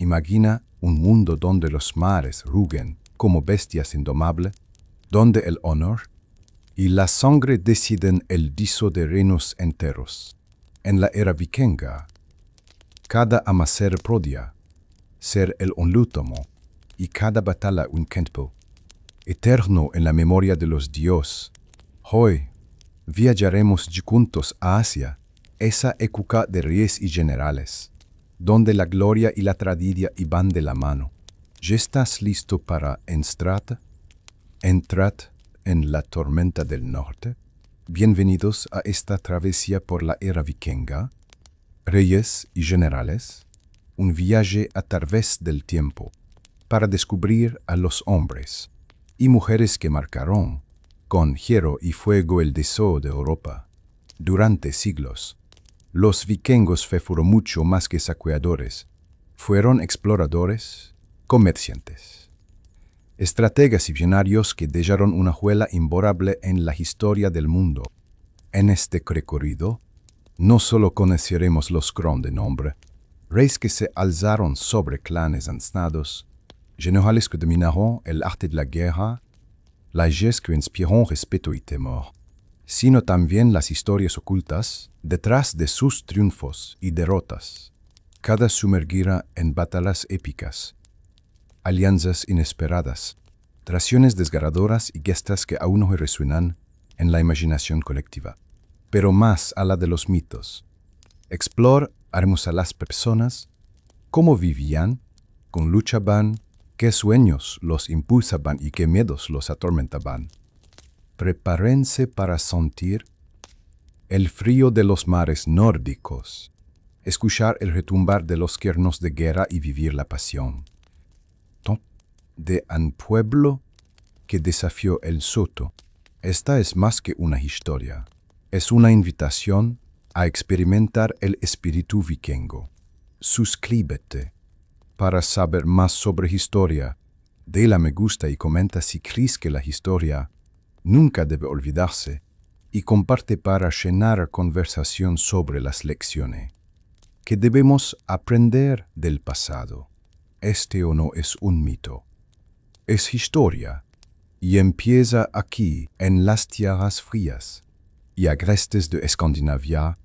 Imagina un mundo donde los mares rugen como bestias indomables, donde el honor y la sangre deciden el diso de reinos enteros. En la era vikinga, cada amanecer podía ser el último y cada batalla un tiempo eterno en la memoria de los dioses. Hoy viajaremos juntos a Asia, esa época de reyes y generales, donde la gloria y la tragedia iban de la mano. ¿Ya estás listo para entrar en la tormenta del norte? Bienvenidos a esta travesía por la era vikinga, reyes y generales, un viaje a través del tiempo, para descubrir a los hombres y mujeres que marcaron con hierro y fuego el deseo de Europa. Durante siglos, los vikingos fueron mucho más que saqueadores. Fueron exploradores, comerciantes, estrategas y visionarios que dejaron una huella imborrable en la historia del mundo. En este recorrido, no solo conoceremos los grandes nombres, reyes que se alzaron sobre clanes ancianos, generales que dominaron el arte de la guerra, leyes que inspiraron respeto y temor, sino también las historias ocultas detrás de sus triunfos y derrotas, cada sumergida en batallas épicas, alianzas inesperadas, traiciones desgarradoras y gestas que aún hoy resuenan en la imaginación colectiva. Pero más allá de los mitos, exploraremos a las personas, cómo vivían, cómo luchaban, qué sueños los impulsaban y qué miedos los atormentaban. Prepárense para sentir el frío de los mares nórdicos, escuchar el retumbar de los cuernos de guerra y vivir la pasión de un pueblo que desafió el soto. Esta es más que una historia, es una invitación a experimentar el espíritu vikingo. Suscríbete para saber más sobre historia. Dale a me gusta y comenta si crees que la historia nunca debe olvidarse, y comparte para llenar conversación sobre las lecciones que debemos aprender del pasado. Este o no es un mito, es historia, y empieza aquí en las tierras frías y agrestes de Escandinavia,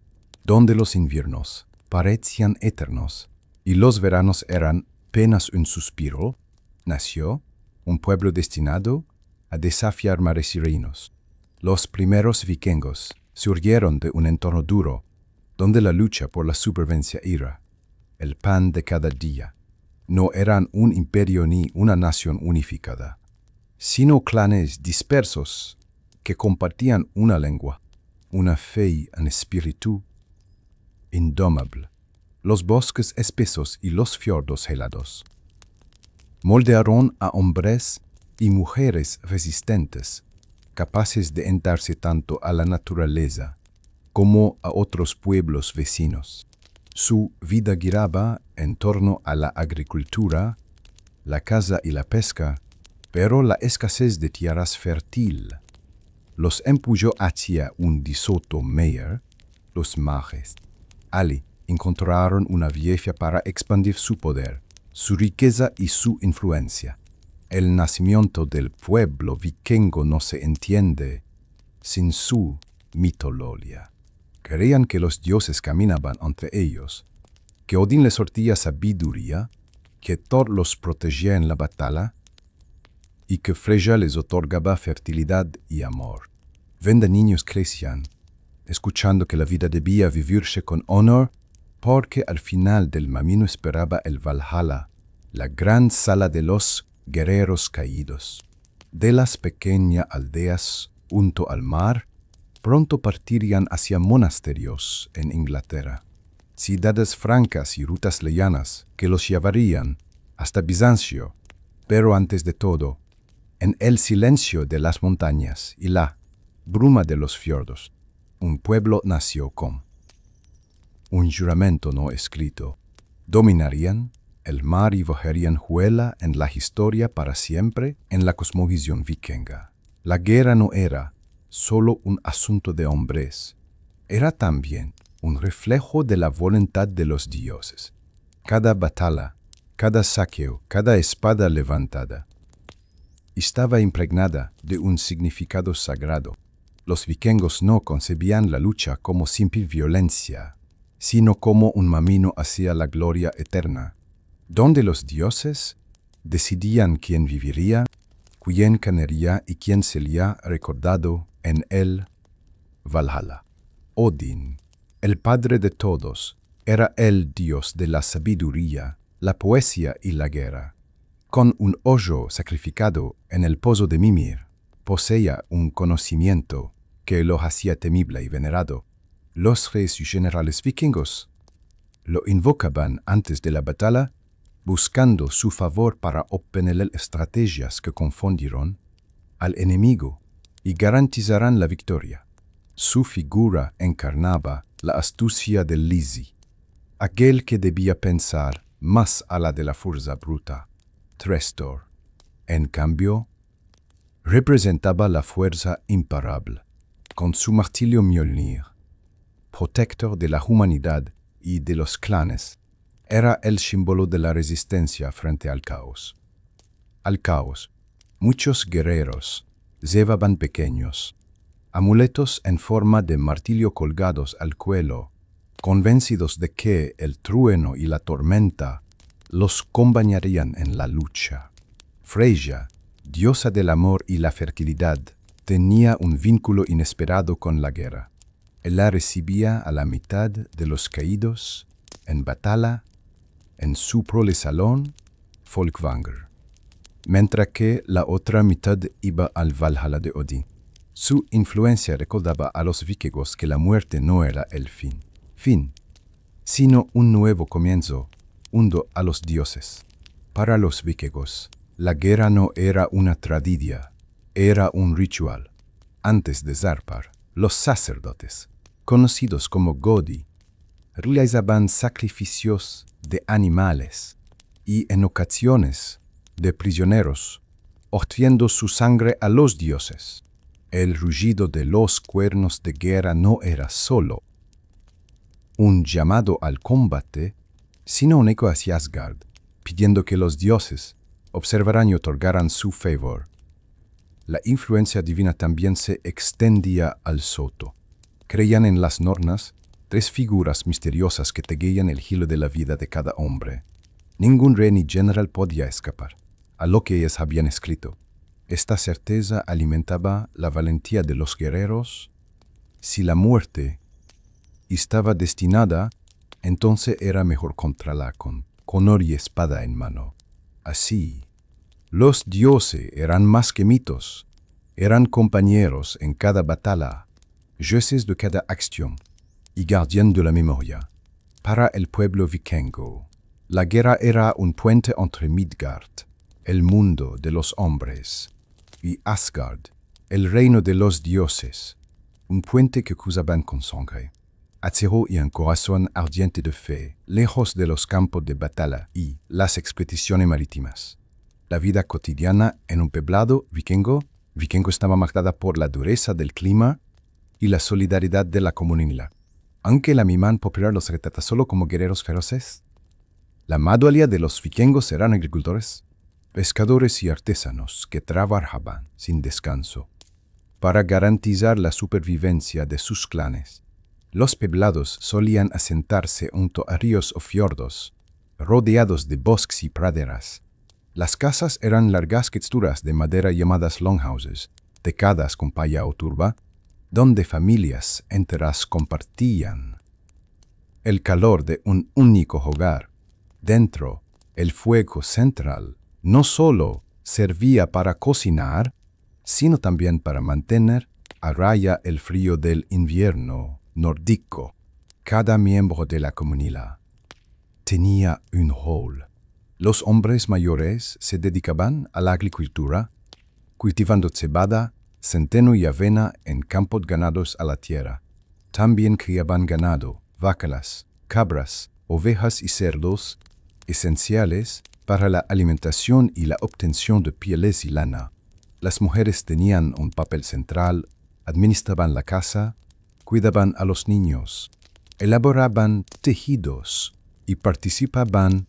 donde los inviernos parecían eternos y los veranos eran apenas un suspiro. Nació un pueblo destinado a desafiar mares y reinos. Los primeros vikingos surgieron de un entorno duro, donde la lucha por la supervivencia era el pan de cada día. No eran un imperio ni una nación unificada, sino clanes dispersos que compartían una lengua, una fe y un espíritu indomable. Los bosques espesos y los fiordos helados moldearon a hombres y mujeres resistentes, capaces de entrarse tanto a la naturaleza como a otros pueblos vecinos. Su vida giraba en torno a la agricultura, la caza y la pesca, pero la escasez de tierras fértiles los empujó hacia un disoto mayor, los mares. Allí encontraron una vieja para expandir su poder, su riqueza y su influencia. El nacimiento del pueblo vikingo no se entiende sin su mitología. Creían que los dioses caminaban entre ellos, que Odín les sortía sabiduría, que Thor los protegía en la batalla y que Freya les otorgaba fertilidad y amor. Vende niños crecían, escuchando que la vida debía vivirse con honor, porque al final del camino esperaba el Valhalla, la gran sala de los guerreros caídos. De las pequeñas aldeas junto al mar, pronto partirían hacia monasterios en Inglaterra, ciudades francas y rutas lejanas que los llevarían hasta Bizancio, pero antes de todo, en el silencio de las montañas y la bruma de los fiordos, un pueblo nació con un juramento no escrito. Dominarían el mar y bajarían huella en la historia para siempre en la cosmovisión vikinga. La guerra no era solo un asunto de hombres, era también un reflejo de la voluntad de los dioses. Cada batalla, cada saqueo, cada espada levantada, estaba impregnada de un significado sagrado. Los vikingos no concebían la lucha como simple violencia, sino como un camino hacia la gloria eterna, donde los dioses decidían quién viviría, quién ganaría y quién sería recordado en el Valhalla. Odín, el padre de todos, era el dios de la sabiduría, la poesía y la guerra. Con un hoyo sacrificado en el pozo de Mimir, poseía un conocimiento que lo hacía temible y venerado. Los reyes y generales vikingos lo invocaban antes de la batalla, buscando su favor para obtener estrategias que confundieron al enemigo y garantizaran la victoria. Su figura encarnaba la astucia del Lisi, aquel que debía pensar más allá de la fuerza bruta. Trestor, en cambio, representaba la fuerza imparable, con su martillo Mjolnir, protector de la humanidad y de los clanes. Era el símbolo de la resistencia frente al caos. Al caos, muchos guerreros llevaban pequeños amuletos en forma de martillo colgados al cuello, convencidos de que el trueno y la tormenta los acompañarían en la lucha. Freya, diosa del amor y la fertilidad, tenía un vínculo inesperado con la guerra. Ella recibía a la mitad de los caídos en batalla en su prole salón, Folkvanger, mientras que la otra mitad iba al Valhalla de Odín. Su influencia recordaba a los vikingos que la muerte no era el fin, sino un nuevo comienzo, unido a los dioses. Para los vikingos, la guerra no era una tragedia, era un ritual. Antes de zarpar, los sacerdotes, conocidos como Godi, realizaban sacrificios de animales y en ocasiones de prisioneros, ofreciendo su sangre a los dioses. El rugido de los cuernos de guerra no era solo un llamado al combate, sino un eco hacia Asgard, pidiendo que los dioses observaran y otorgaran su favor. La influencia divina también se extendía al soto. Creían en las nornas, tres figuras misteriosas que tejían el hilo de la vida de cada hombre. Ningún rey ni general podía escapar a lo que ellos habían escrito. Esta certeza alimentaba la valentía de los guerreros. Si la muerte estaba destinada, entonces era mejor controlarla con honor y espada en mano. Así, los dioses eran más que mitos, eran compañeros en cada batalla, jueces de cada acción y guardián de la memoria. Para el pueblo vikingo, la guerra era un puente entre Midgard, el mundo de los hombres, y Asgard, el reino de los dioses, un puente que cruzaban con sangre, acero y un corazón ardiente de fe, lejos de los campos de batalla y las expediciones marítimas. La vida cotidiana en un poblado vikingo estaba marcada por la dureza del clima y la solidaridad de la comunidad. Aunque la Mimán popular los retrata solo como guerreros feroces, la mayoría de los vikingos eran agricultores, pescadores y artesanos que trabajaban sin descanso para garantizar la supervivencia de sus clanes. Los poblados solían asentarse junto a ríos o fiordos, rodeados de bosques y praderas. Las casas eran largas texturas de madera llamadas longhouses, tecadas con palla o turba, donde familias enteras compartían el calor de un único hogar. Dentro, el fuego central no solo servía para cocinar, sino también para mantener a raya el frío del invierno nórdico. Cada miembro de la comunidad tenía un rol. Los hombres mayores se dedicaban a la agricultura, cultivando cebada, centeno y avena en campos ganados a la tierra. También criaban ganado, vacas, cabras, ovejas y cerdos, esenciales para la alimentación y la obtención de pieles y lana. Las mujeres tenían un papel central, administraban la casa, cuidaban a los niños, elaboraban tejidos y participaban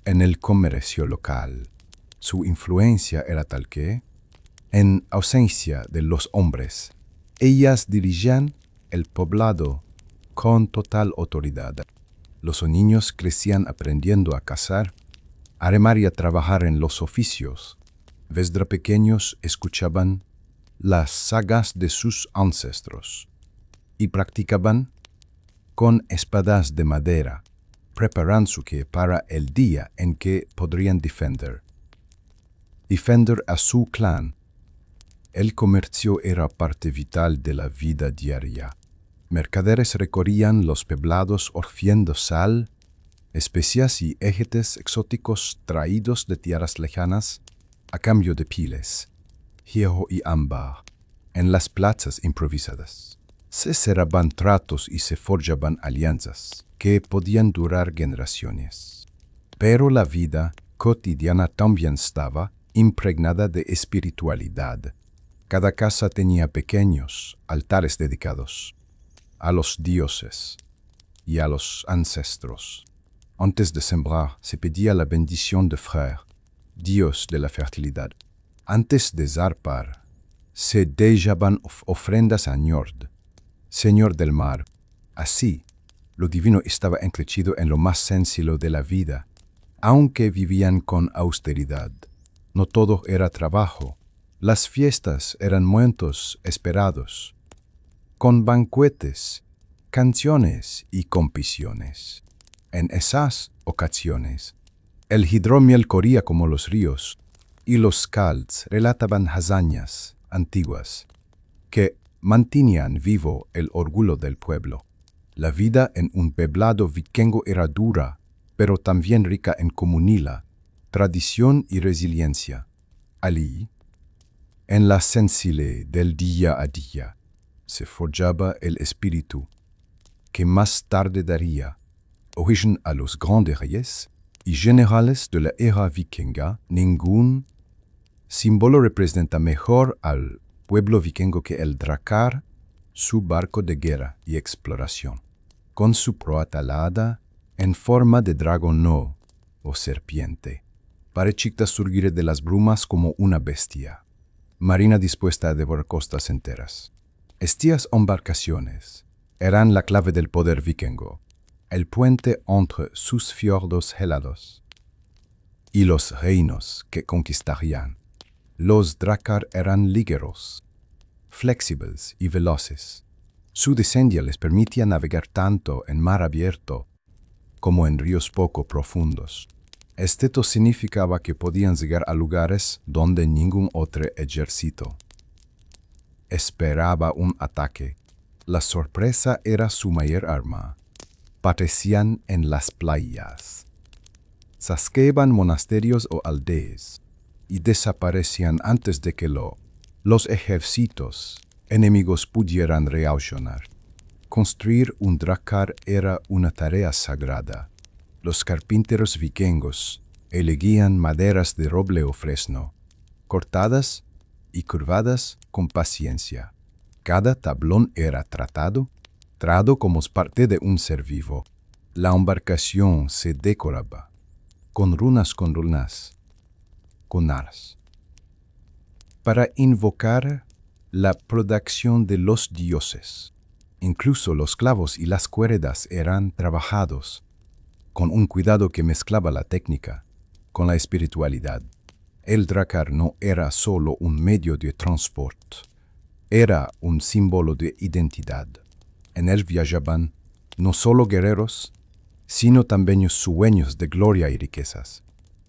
en el comercio local. Su influencia era tal que, en ausencia de los hombres, ellas dirigían el poblado con total autoridad. Los niños crecían aprendiendo a cazar, a remar y a trabajar en los oficios. Desde pequeños escuchaban las sagas de sus ancestros y practicaban con espadas de madera, preparándose para el día en que podrían defender a su clan. El comercio era parte vital de la vida diaria. Mercaderes recorrían los poblados ofreciendo sal, especias y ejes exóticos traídos de tierras lejanas a cambio de pieles, hierro y ámbar. En las plazas improvisadas se cerraban tratos y se forjaban alianzas que podían durar generaciones. Pero la vida cotidiana también estaba impregnada de espiritualidad. Cada casa tenía pequeños altares dedicados a los dioses y a los ancestros. Antes de sembrar se pedía la bendición de Freyr, dios de la fertilidad. Antes de zarpar se dejaban ofrendas a Njord, señor del mar. Así, lo divino estaba encrecido en lo más sencillo de la vida, aunque vivían con austeridad. No todo era trabajo. Las fiestas eran momentos esperados, con banquetes, canciones y composiciones. En esas ocasiones, el hidromiel corría como los ríos, y los skalds relataban hazañas antiguas que mantenían vivo el orgullo del pueblo. La vida en un poblado vikingo era dura, pero también rica en comunidad, tradición y resiliencia. Allí, en la sencillez del día a día, se forjaba el espíritu que más tarde daría origen a los grandes reyes y generales de la era vikinga. Ningún símbolo representa mejor al pueblo vikingo que el drakkar, su barco de guerra y exploración, con su proa talada en forma de dragón o serpiente, parecida surgir de las brumas como una bestia marina dispuesta a devorar costas enteras. Estas embarcaciones eran la clave del poder vikingo, el puente entre sus fiordos helados y los reinos que conquistarían. Los drakkar eran ligeros, flexibles y veloces. Su diseño les permitía navegar tanto en mar abierto como en ríos poco profundos. Esto significaba que podían llegar a lugares donde ningún otro ejército esperaba un ataque. La sorpresa era su mayor arma. Aparecían en las playas, saqueaban monasterios o aldeas y desaparecían antes de que los ejércitos enemigos pudieran reaccionar. Construir un drakkar era una tarea sagrada. Los carpinteros vikingos elegían maderas de roble o fresno, cortadas y curvadas con paciencia. Cada tablón era tratado como parte de un ser vivo. La embarcación se decoraba con runas, con aras, para invocar la protección de los dioses. Incluso los clavos y las cuerdas eran trabajados con un cuidado que mezclaba la técnica con la espiritualidad. El drakkar no era solo un medio de transporte, era un símbolo de identidad. En él viajaban no solo guerreros, sino también sueños de gloria y riquezas.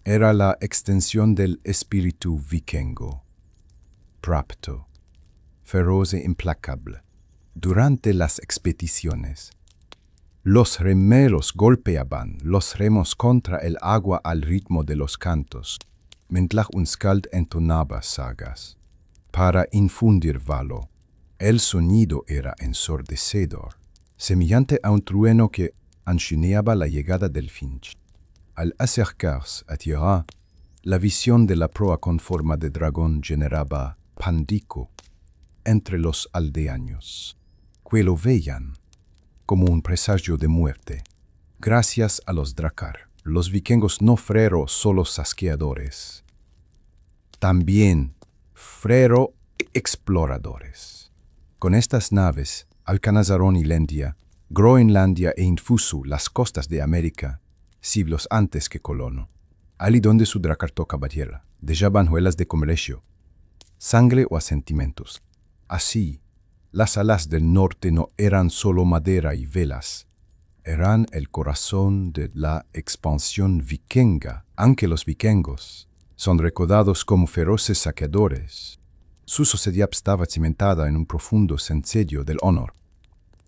Era la extensión del espíritu vikingo, rápido, feroz e implacable. Durante las expediciones, los remeros golpeaban los remos contra el agua al ritmo de los cantos, mientras un skald entonaba sagas. Para infundir valor, el sonido era ensordecedor, semejante a un trueno que anunciaba la llegada del fin. Al acercarse a tierra, la visión de la proa con forma de dragón generaba pánico entre los aldeanos, que lo veían como un presagio de muerte. Gracias a los drakkar, los vikingos no fueron solo saqueadores, también fueron exploradores. Con estas naves alcanzaron Islandia, Groenlandia e incluso las costas de América, siglos antes que Colón. Allí donde su dracarto caballera dejaban huellas de comercio, sangre o asentimientos. Así, las alas del norte no eran solo madera y velas, eran el corazón de la expansión vikinga. Aunque los vikingos son recordados como feroces saqueadores, su sociedad estaba cimentada en un profundo sentido del honor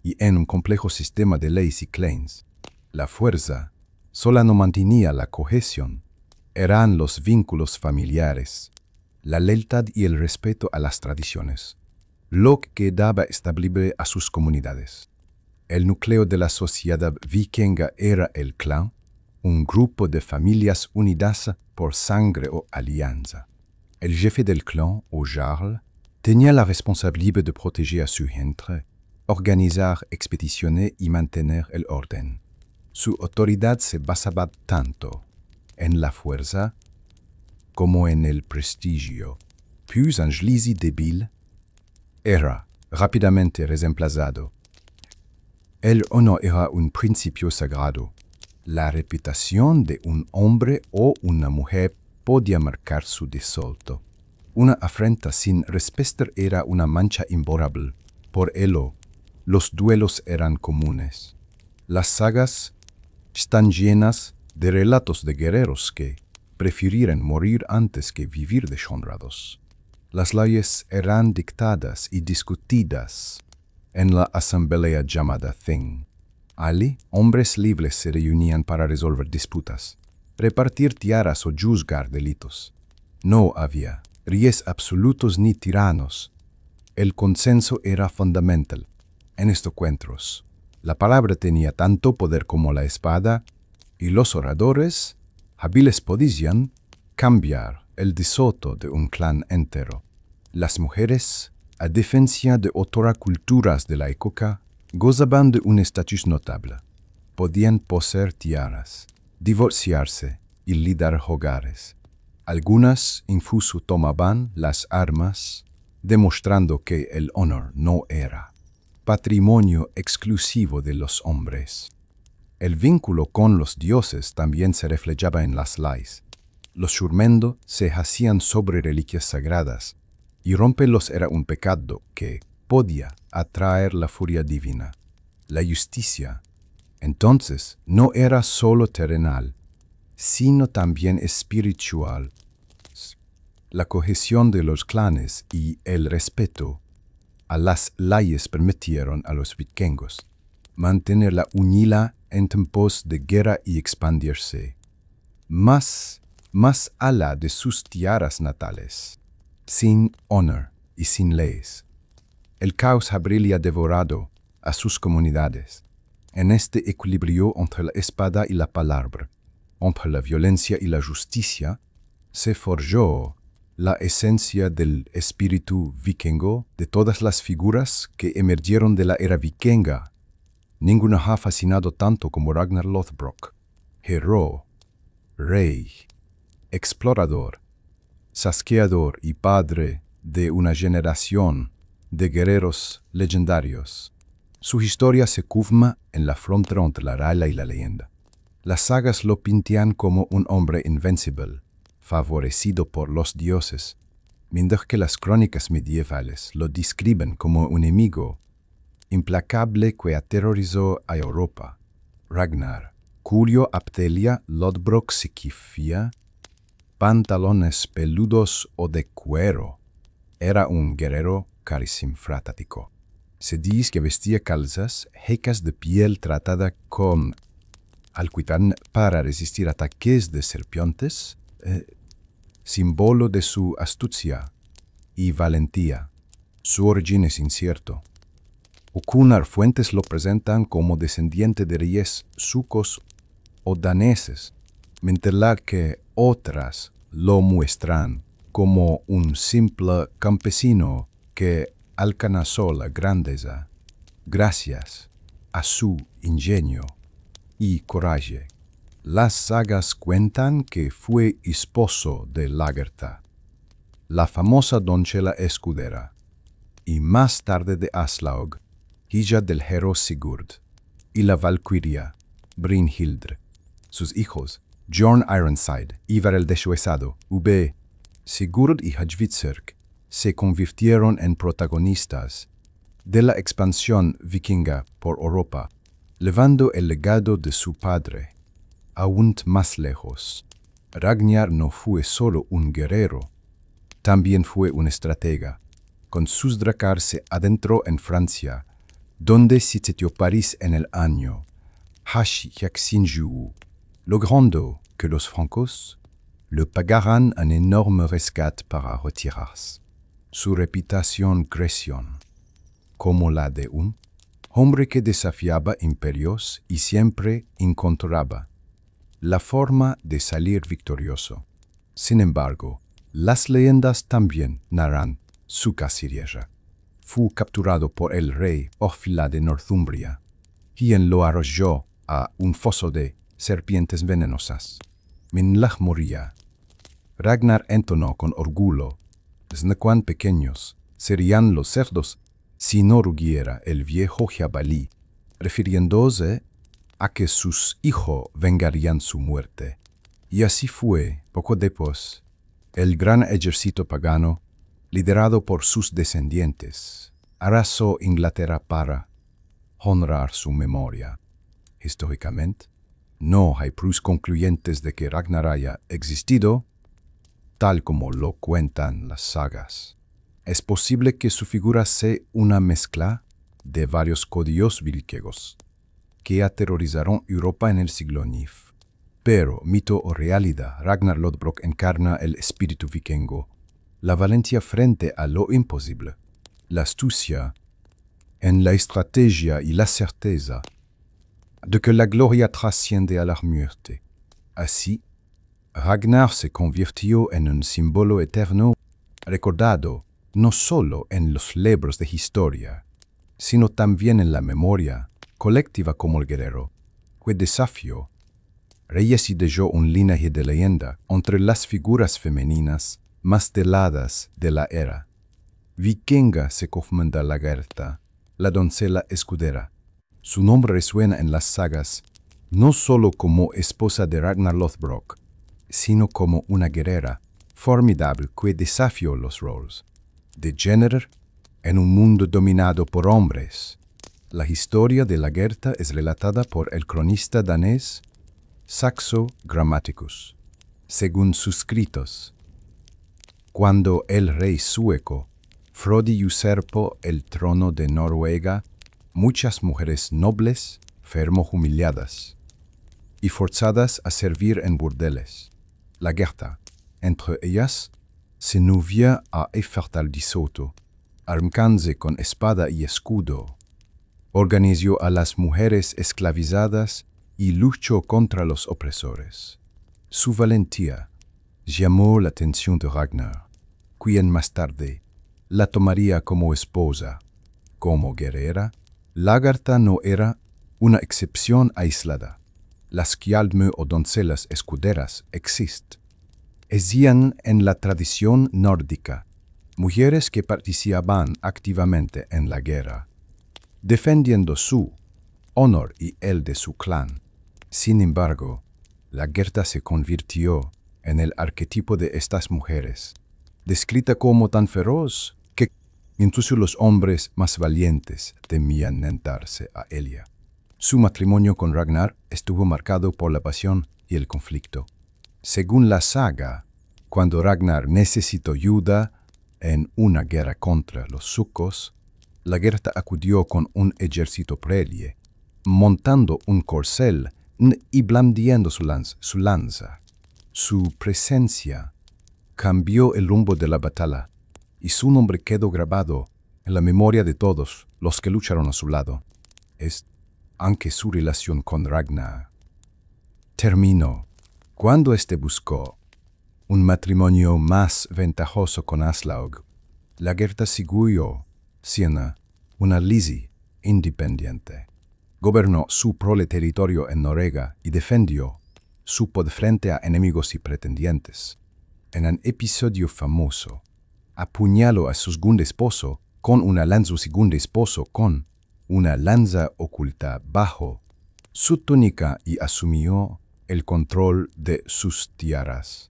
y en un complejo sistema de leyes y clans. La fuerza sola no mantenía la cohesión, eran los vínculos familiares, la lealtad y el respeto a las tradiciones, lo que daba estabilidad a sus comunidades. El núcleo de la sociedad vikinga era el clan, un grupo de familias unidas por sangre o alianza. El jefe del clan, o jarl, tenía la responsabilidad de proteger a su gente, organizar expediciones y mantener el orden. Su autoridad se basaba tanto en la fuerza como en el prestigio. Puis un Jlizi débil era rápidamente reemplazado. El honor era un principio sagrado. La reputación de un hombre o una mujer podía marcar su desolto. Una afrenta sin respeto era una mancha imborrable. Por ello, los duelos eran comunes. Las sagas están llenas de relatos de guerreros que prefirieron morir antes que vivir deshonrados. Las leyes eran dictadas y discutidas en la asamblea llamada Thing. Allí, hombres libres se reunían para resolver disputas, repartir tierras o juzgar delitos. No había reyes absolutos ni tiranos. El consenso era fundamental. En estos encuentros, la palabra tenía tanto poder como la espada, y los oradores hábiles podían cambiar el destino de un clan entero. Las mujeres, a diferencia de otras culturas de la época, gozaban de un estatus notable. Podían poseer tierras, divorciarse y liderar hogares. Algunas incluso tomaban las armas, demostrando que el honor no era patrimonio exclusivo de los hombres. El vínculo con los dioses también se reflejaba en las leyes. Los juramentos se hacían sobre reliquias sagradas, y romperlos era un pecado que podía atraer la furia divina. La justicia, entonces, no era solo terrenal, sino también espiritual. La cohesión de los clanes y el respeto a las leyes permitieron a los vikingos mantener la unidad en tiempos de guerra y expandirse más allá de sus tierras natales. Sin honor y sin leyes, el caos habría devorado a sus comunidades. En este equilibrio entre la espada y la palabra, entre la violencia y la justicia, se forjó la esencia del espíritu vikingo. De todas las figuras que emergieron de la era vikinga, ninguna ha fascinado tanto como Ragnar Lothbrok, héroe, rey, explorador, saqueador y padre de una generación de guerreros legendarios. Su historia se cufma en la frontera entre la realidad y la leyenda. Las sagas lo pintan como un hombre invencible, favorecido por los dioses, mientras que las crónicas medievales lo describen como un enemigo implacable que aterrorizó a Europa. Ragnar, cuyo aptelia Lodbrok significa pantalones peludos o de cuero, era un guerrero carismático. Se dice que vestía calzas hechas de piel tratada con alquitrán para resistir ataques de serpientes, símbolo de su astucia y valentía. Su origen es incierto. Algunas fuentes lo presentan como descendiente de reyes sucos o daneses, mientras que otras lo muestran como un simple campesino que alcanzó la grandeza gracias a su ingenio y coraje. Las sagas cuentan que fue esposo de Lagertha, la famosa doncella escudera, y más tarde de Aslaug, hija del héroe Sigurd, y la valquiria Brynhildr. Sus hijos, Bjorn Ironside, Ivar el Deshuesado, Sigurd y Hjvitserk, se convirtieron en protagonistas de la expansión vikinga por Europa, llevando el legado de su padre aún más lejos. Ragnar no fue solo un guerrero, también fue un estratega. Con sus drakkar se adentró en Francia, donde sitió París en el año Hyaxinju, logrando que los francos le pagaran un enorme rescate para retirarse. Su reputación creció como la de un hombre que desafiaba imperios y siempre encontraba la forma de salir victorioso. Sin embargo, las leyendas también narran su cacería. Fue capturado por el rey Orfila de Northumbria, quien lo arrojó a un foso de serpientes venenosas. Mientras moría, Ragnar entonó con orgullo: «¿Desde cuán pequeños serían los cerdos si no rugiera el viejo jabalí?», refiriéndose a que sus hijos vengarían su muerte. Y así fue. Poco después, el gran ejército pagano, liderado por sus descendientes, arrasó Inglaterra para honrar su memoria. Históricamente, no hay pruebas concluyentes de que Ragnar haya existido, tal como lo cuentan las sagas. Es posible que su figura sea una mezcla de varios códigos vikingos que aterrorizaron Europa en el siglo IX. Pero, mito o realidad, Ragnar Lodbrok encarna el espíritu vikingo, la valentía frente a lo imposible, la astucia en la estrategia y la certeza de que la gloria trasciende a la muerte. Así, Ragnar se convirtió en un símbolo eterno, recordado no solo en los libros de historia, sino también en la memoria colectiva como el guerrero que desafió reyes y dejó un linaje de leyenda entre las figuras femeninas más deladas de la era vikinga. Se comenta Lagertha, la doncella escudera. Su nombre resuena en las sagas no solo como esposa de Ragnar Lothbrok, sino como una guerrera formidable que desafió los roles de género en un mundo dominado por hombres. La historia de Lagertha es relatada por el cronista danés Saxo Grammaticus. Según sus escritos, cuando el rey sueco Frodi usurpó el trono de Noruega, muchas mujeres nobles fueron humilladas y forzadas a servir en burdeles. Lagertha, entre ellas, se novia a Efertal-di-Soto, armándose con espada y escudo. Organizó a las mujeres esclavizadas y luchó contra los opresores. Su valentía llamó la atención de Ragnar, quien más tarde la tomaría como esposa. Como guerrera, Lagertha no era una excepción aislada. Las Skjaldmö o doncellas escuderas existen. Existían en la tradición nórdica mujeres que participaban activamente en la guerra, defendiendo su honor y el de su clan. Sin embargo, Lagertha se convirtió en el arquetipo de estas mujeres, descrita como tan feroz que incluso los hombres más valientes temían enfrentarse a ella. Su matrimonio con Ragnar estuvo marcado por la pasión y el conflicto. Según la saga, cuando Ragnar necesitó ayuda en una guerra contra los sucos, Lagertha acudió con un ejército previo, montando un corcel y blandiendo su lanza. Su presencia cambió el rumbo de la batalla, y su nombre quedó grabado en la memoria de todos los que lucharon a su lado. Aunque su relación con Ragnar terminó cuando éste buscó un matrimonio más ventajoso con Aslaug, Lagertha siguió siendo una lisi independiente. Gobernó su prole territorio en Noruega y defendió su poder frente a enemigos y pretendientes. En un episodio famoso, apuñaló a su segundo esposo con una lanza, su segundo esposo con una lanza oculta bajo su túnica y asumió el control de sus tiaras.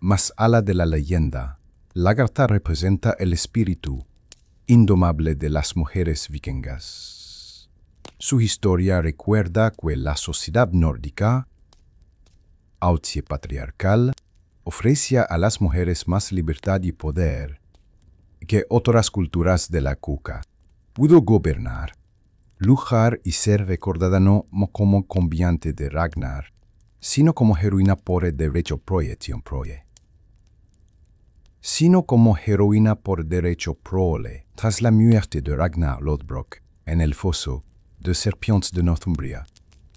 Más allá de la leyenda, Lagarta representa el espíritu indomable de las mujeres vikingas. Su historia recuerda que la sociedad nórdica, aunque patriarcal, ofrecía a las mujeres más libertad y poder que otras culturas de la Cuca. Pudo gobernar, luchar y ser recordada no como combatiente de Ragnar, sino como heroína por el derecho sino como heroína por derecho prole, tras la muerte de Ragnar Lodbrok en el foso de serpientes de Northumbria.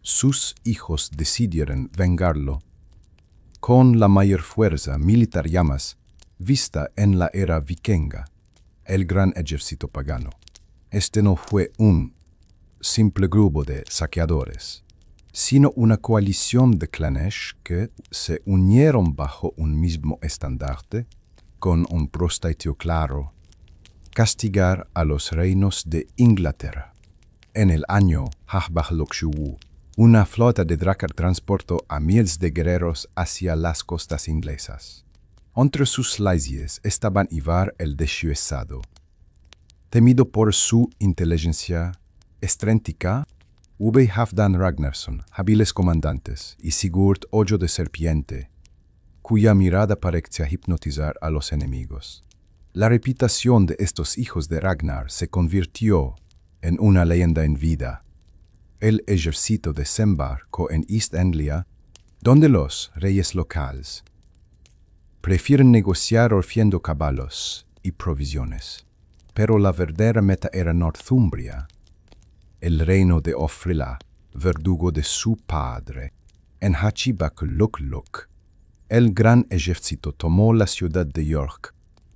Sus hijos decidieron vengarlo con la mayor fuerza militar jamás vista en la era vikinga, el gran ejército pagano. Este no fue un simple grupo de saqueadores, sino una coalición de clanes que se unieron bajo un mismo estandarte, con un propósito claro: castigar a los reinos de Inglaterra. En el año Harbach-Lokshuwu, una flota de Drakkar transportó a miles de guerreros hacia las costas inglesas. Entre sus laicias estaban Ivar el Deshuesado, temido por su inteligencia estréntica, Halfdan Ragnarsson, hábiles comandantes, y Sigurd Ojo de Serpiente, cuya mirada parecía hipnotizar a los enemigos. La reputación de estos hijos de Ragnar se convirtió en una leyenda en vida. El ejército desembarcó en East Anglia, donde los reyes locales prefieren negociar ofreciendo caballos y provisiones. Pero la verdadera meta era Northumbria, el reino de Ofrila, verdugo de su padre. En Hachibak-Luk-Luk, el gran ejército tomó la ciudad de York,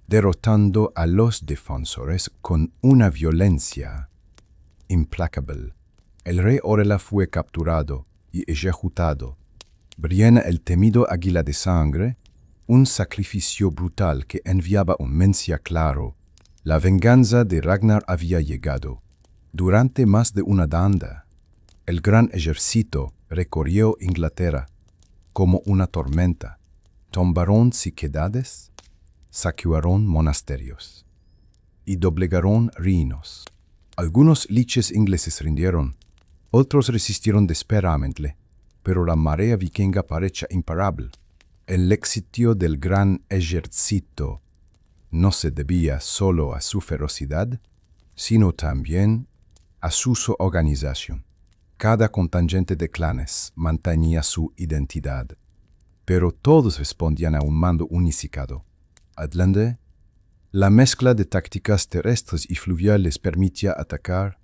derrotando a los defensores con una violencia implacable. El rey Orella fue capturado y ejecutado. Brienne, el temido águila de sangre, un sacrificio brutal que enviaba un mensaje claro: la venganza de Ragnar había llegado. Durante más de una década, el gran ejército recorrió Inglaterra como una tormenta. Tumbaron ciudades, saquearon monasterios y doblegaron reinos. Algunos liches ingleses rindieron, otros resistieron desesperadamente, pero la marea vikinga parecía imparable. El éxito del gran ejército no se debía solo a su ferocidad, sino también a su organización. Cada contingente de clanes mantenía su identidad, pero todos respondían a un mando unificado. Adlande, la mezcla de tácticas terrestres y fluviales permitía atacar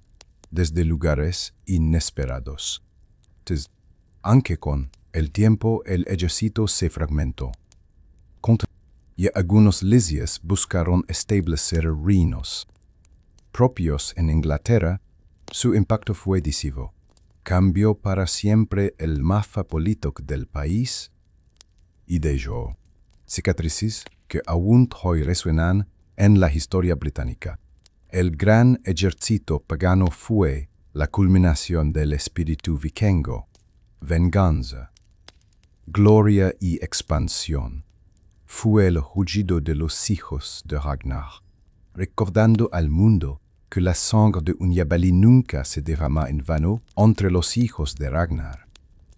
desde lugares inesperados. Aunque con el tiempo el ejército se fragmentó, y algunos licios buscaron establecer reinos propios en Inglaterra, su impacto fue decisivo. Cambió para siempre el mapa político del país y dejó cicatrices que aún hoy resuenan en la historia británica. El gran ejército pagano fue la culminación del espíritu vikingo: venganza, gloria y expansión. Fue el rugido de los hijos de Ragnar, recordando al mundo que la sangre de un jabalí nunca se derrama en vano entre los hijos de Ragnar.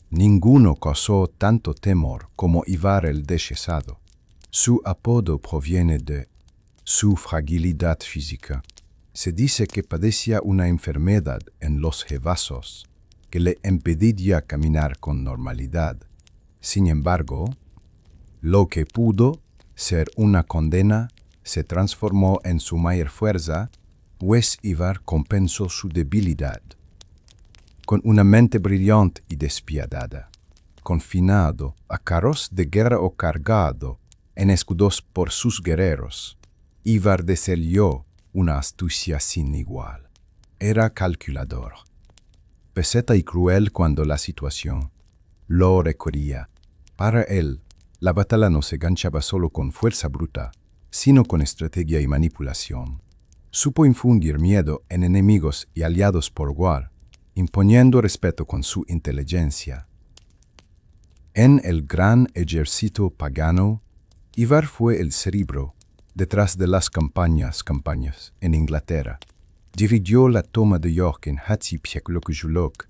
Ninguno causó tanto temor como Ivar el Deshuesado. Su apodo proviene de su fragilidad física. Se dice que padecía una enfermedad en los huesos que le impedía caminar con normalidad. Sin embargo, lo que pudo ser una condena se transformó en su mayor fuerza, pues Ivar compensó su debilidad. Con una mente brillante y despiadada, confinado a carros de guerra o cargado en escudos por sus guerreros, Ivar desarrolló una astucia sin igual. Era calculador, peseta y cruel cuando la situación lo requería. Para él, la batalla no se ganchaba solo con fuerza bruta, sino con estrategia y manipulación. Supo infundir miedo en enemigos y aliados por igual, imponiendo respeto con su inteligencia. En el gran ejército pagano, Ivar fue el cerebro detrás de las campañas en Inglaterra. Dirigió la toma de York en Hatshepsut,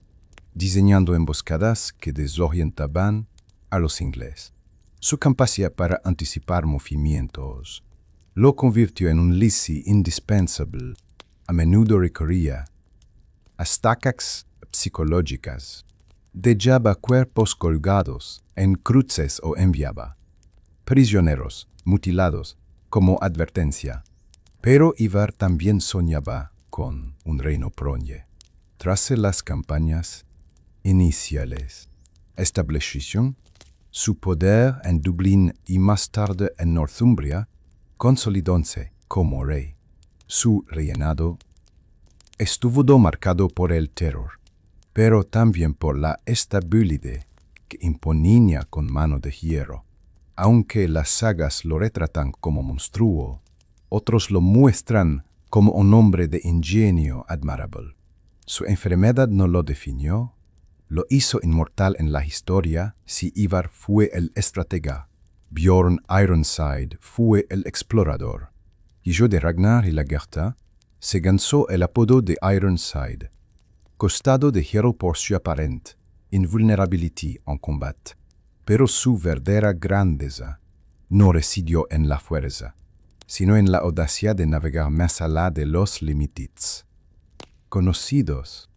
diseñando emboscadas que desorientaban a los ingleses. Su capacidad para anticipar movimientos lo convirtió en un lisi indispensable. A menudo recurría a tácticas psicológicas. Dejaba cuerpos colgados en cruces o enviaba prisioneros mutilados como advertencia. Pero Ivar también soñaba con un reino propio. Tras las campañas iniciales, estableció su poder en Dublín y más tarde en Northumbria, consolidóse como rey. Su reinado estuvo marcado por el terror, pero también por la estabilidad que imponía con mano de hierro. Aunque las sagas lo retratan como monstruo, otros lo muestran como un hombre de ingenio admirable. Su enfermedad no lo definió, lo hizo inmortal en la historia. Si Ivar fue el estratega, Bjorn Ironside fue el explorador. Hijo de Ragnar y Lagertha, se ganó el apodo de Ironside, costado de hierro por su aparente invulnerabilidad en combate. Pero su verdadera grandeza no residió en la fuerza, sino en la audacia de navegar más allá de los límites conocidos.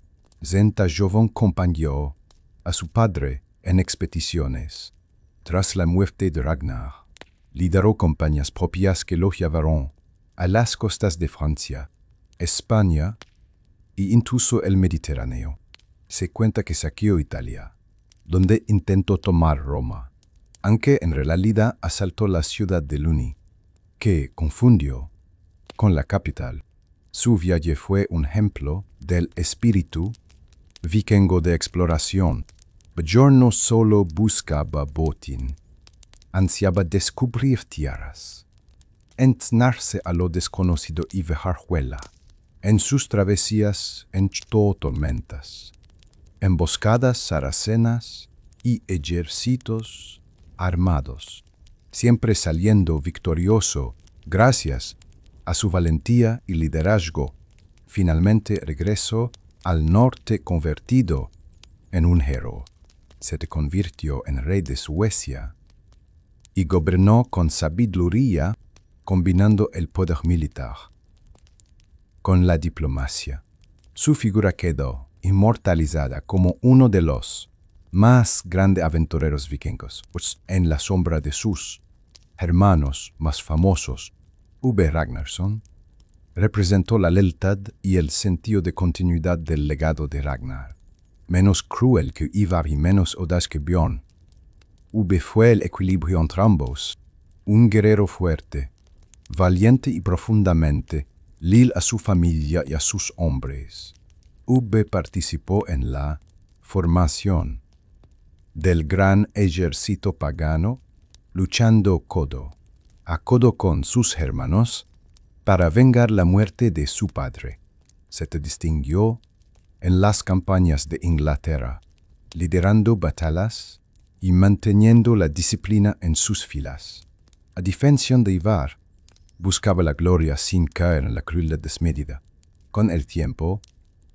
Zenta joven acompañó a su padre en expediciones. Tras la muerte de Ragnar, lideró campañas propias que lo llevaron a las costas de Francia, España e incluso el Mediterráneo. Se cuenta que saqueó Italia, donde intentó tomar Roma, aunque en realidad asaltó la ciudad de Luni, que confundió con la capital. Su viaje fue un ejemplo del espíritu vikingo de exploración. Bjorn no solo buscaba botín, ansiaba descubrir tierras, entrenarse a lo desconocido y viajar fuera. En sus travesías enchó tormentas, emboscadas saracenas y ejércitos armados, siempre saliendo victorioso gracias a su valentía y liderazgo. Finalmente regresó al norte convertido en un héroe. Se convirtió en rey de Suecia y gobernó con sabiduría, combinando el poder militar con la diplomacia. Su figura quedó inmortalizada como uno de los más grandes aventureros vikingos, pues en la sombra de sus hermanos más famosos, V. Ragnarsson, representó la lealtad y el sentido de continuidad del legado de Ragnar. Menos cruel que Ivar y menos audaz que Bjorn, V fue el equilibrio entre ambos, un guerrero fuerte, valiente y profundamente leal a su familia y a sus hombres. V participó en la formación del gran ejército pagano, luchando codo a codo con sus hermanos para vengar la muerte de su padre. Se distinguió en las campañas de Inglaterra, liderando batallas y manteniendo la disciplina en sus filas. A diferencia de Ivar, buscaba la gloria sin caer en la crueldad desmedida. Con el tiempo,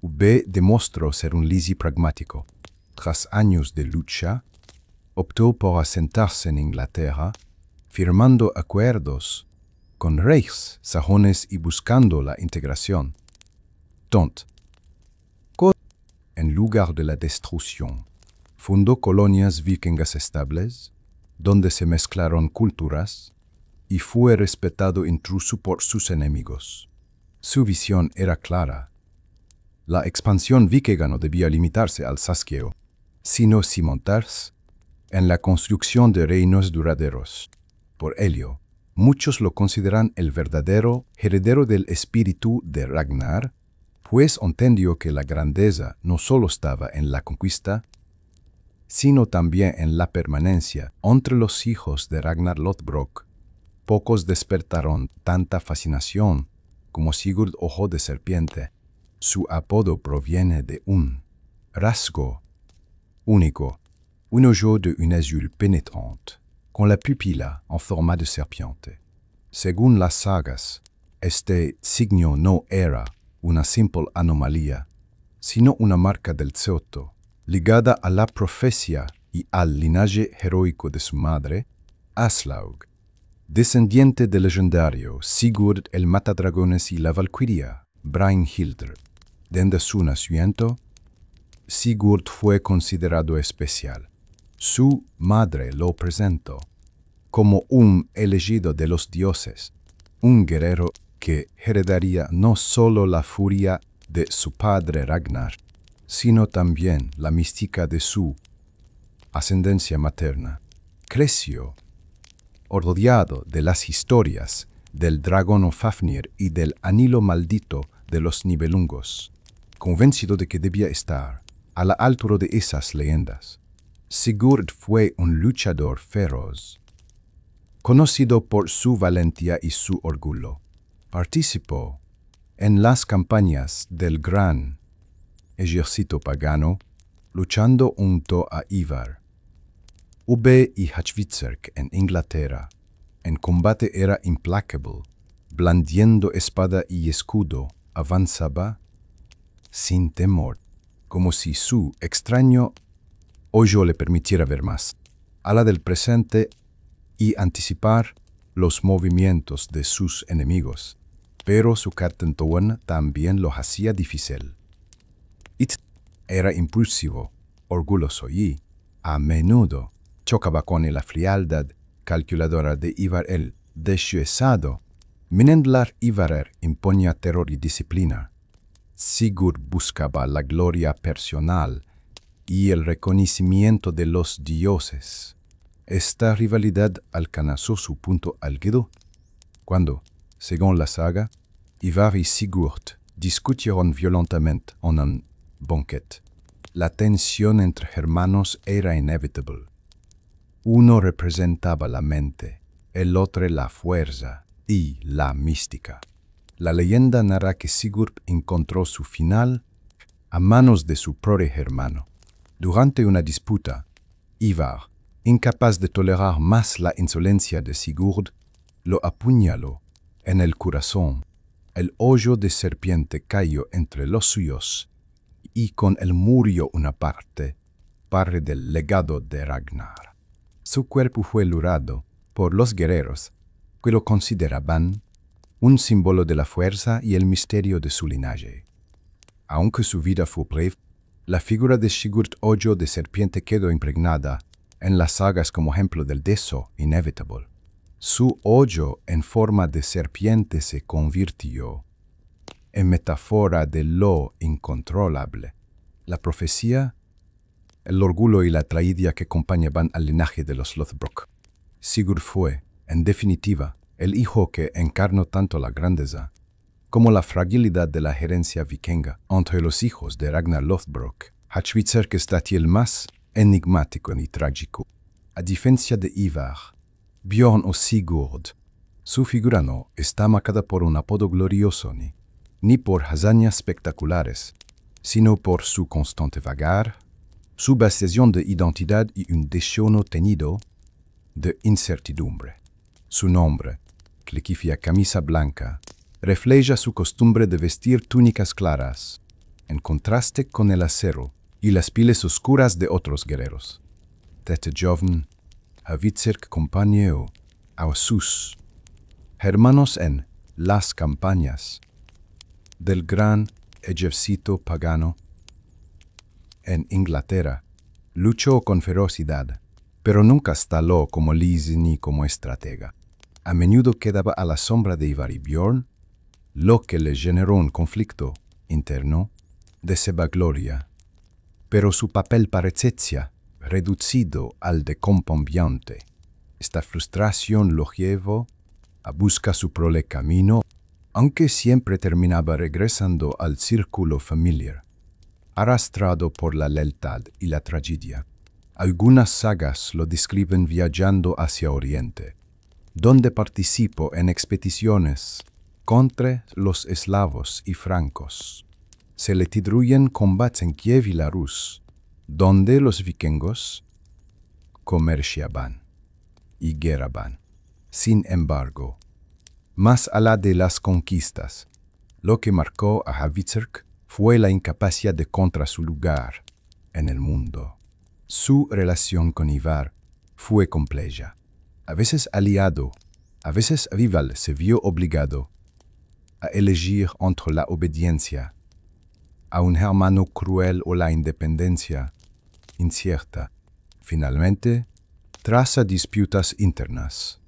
V demostró ser un lisi pragmático. Tras años de lucha, optó por asentarse en Inglaterra, firmando acuerdos con reyes sajones y buscando la integración. En lugar de la destrucción, fundó colonias vikingas estables, donde se mezclaron culturas, y fue respetado incluso por sus enemigos. Su visión era clara. La expansión vikinga no debía limitarse al saqueo, sino cimentarse en la construcción de reinos duraderos. Por ello, muchos lo consideran el verdadero heredero del espíritu de Ragnar, pues entendió que la grandeza no solo estaba en la conquista, sino también en la permanencia entre los hijos de Ragnar Lothbrok. Pocos despertaron tanta fascinación como Sigurd Ojo de Serpiente. Su apodo proviene de un rasgo único, un ojo de un azul penetrante, con la pupila en forma de serpiente. Según las sagas, este signo no era una simple anomalía, sino una marca del Tsoto, ligada a la profecía y al linaje heroico de su madre, Aslaug, descendiente del legendario Sigurd el Matadragones y la Valquiria, Brynhildr. Desde su nacimiento, Sigurd fue considerado especial. Su madre lo presentó como un elegido de los dioses, un guerrero que heredaría no solo la furia de su padre Ragnar, sino también la mística de su ascendencia materna. Creció rodeado de las historias del dragón Fafnir y del anillo maldito de los Nibelungos, convencido de que debía estar a la altura de esas leyendas. Sigurd fue un luchador feroz, conocido por su valentía y su orgullo. Participó en las campañas del gran ejército pagano, luchando junto a Ivar, Ubbe y Hachvitserk en Inglaterra. En combate era implacable, blandiendo espada y escudo, avanzaba sin temor, como si su extraño ojo le permitiera ver más allá del presente y anticipar los movimientos de sus enemigos, pero su cartentón también lo hacía difícil. Era impulsivo, orgulloso y, a menudo, chocaba con la frialdad calculadora de Ivar el Deshuesado. Minendlar Ivarer imponía terror y disciplina. Sigurd buscaba la gloria personal y el reconocimiento de los dioses. Esta rivalidad alcanzó su punto álgido cuando, según la saga, Ivar y Sigurd discutieron violentamente en un banquete. La tensión entre hermanos era inevitable. Uno representaba la mente, el otro la fuerza y la mística. La leyenda narra que Sigurd encontró su final a manos de su pobre hermano. Durante una disputa, Ivar, incapaz de tolerar más la insolencia de Sigurd, lo apuñaló en el corazón. El ojo de serpiente cayó entre los suyos y con él murió una parte del legado de Ragnar. Su cuerpo fue lurado por los guerreros, que lo consideraban un símbolo de la fuerza y el misterio de su linaje. Aunque su vida fue breve, la figura de Sigurd Ojo de Serpiente quedó impregnada en las sagas como ejemplo del deseo inevitable. Su ojo en forma de serpiente se convirtió en metáfora de lo incontrolable. La profecía, el orgullo y la tragedia que acompañaban al linaje de los Lothbrok. Sigurd fue, en definitiva, el hijo que encarnó tanto la grandeza como la fragilidad de la herencia vikinga entre los hijos de Ragnar Lothbrok. Hachvitserk está el más enigmático y trágico. A diferencia de Ivar, Bjorn o Sigurd, su figura no está marcada por un apodo glorioso ni por hazañas espectaculares, sino por su constante vagar, su vaciación de identidad y un deseo no tenido de incertidumbre. Su nombre, Clequifia camisa blanca, refleja su costumbre de vestir túnicas claras, en contraste con el acero y las pieles oscuras de otros guerreros. Desde joven, Hachvitserk acompañó a sus hermanos en las campañas del gran ejército pagano. En Inglaterra, luchó con ferocidad, pero nunca instaló como líder ni como estratega. A menudo quedaba a la sombra de Ivar y Bjorn, lo que le generó un conflicto interno de vanagloria. Pero su papel parecía reducido al de acompañante. Esta frustración lo llevó a buscar su propio camino, aunque siempre terminaba regresando al círculo familiar, arrastrado por la lealtad y la tragedia. Algunas sagas lo describen viajando hacia Oriente, donde participó en expediciones contra los eslavos y francos. Se le atribuyen combates en Kiev y la Rus, donde los vikingos comerciaban y guerraban. Sin embargo, más allá de las conquistas, lo que marcó a Hvitzerk fue la incapacidad de encontrar su lugar en el mundo. Su relación con Ivar fue compleja. A veces aliado, a veces rival, se vio obligado a elegir entre la obediencia a un hermano cruel o la independencia incierta. Finalmente, tras disputas internas,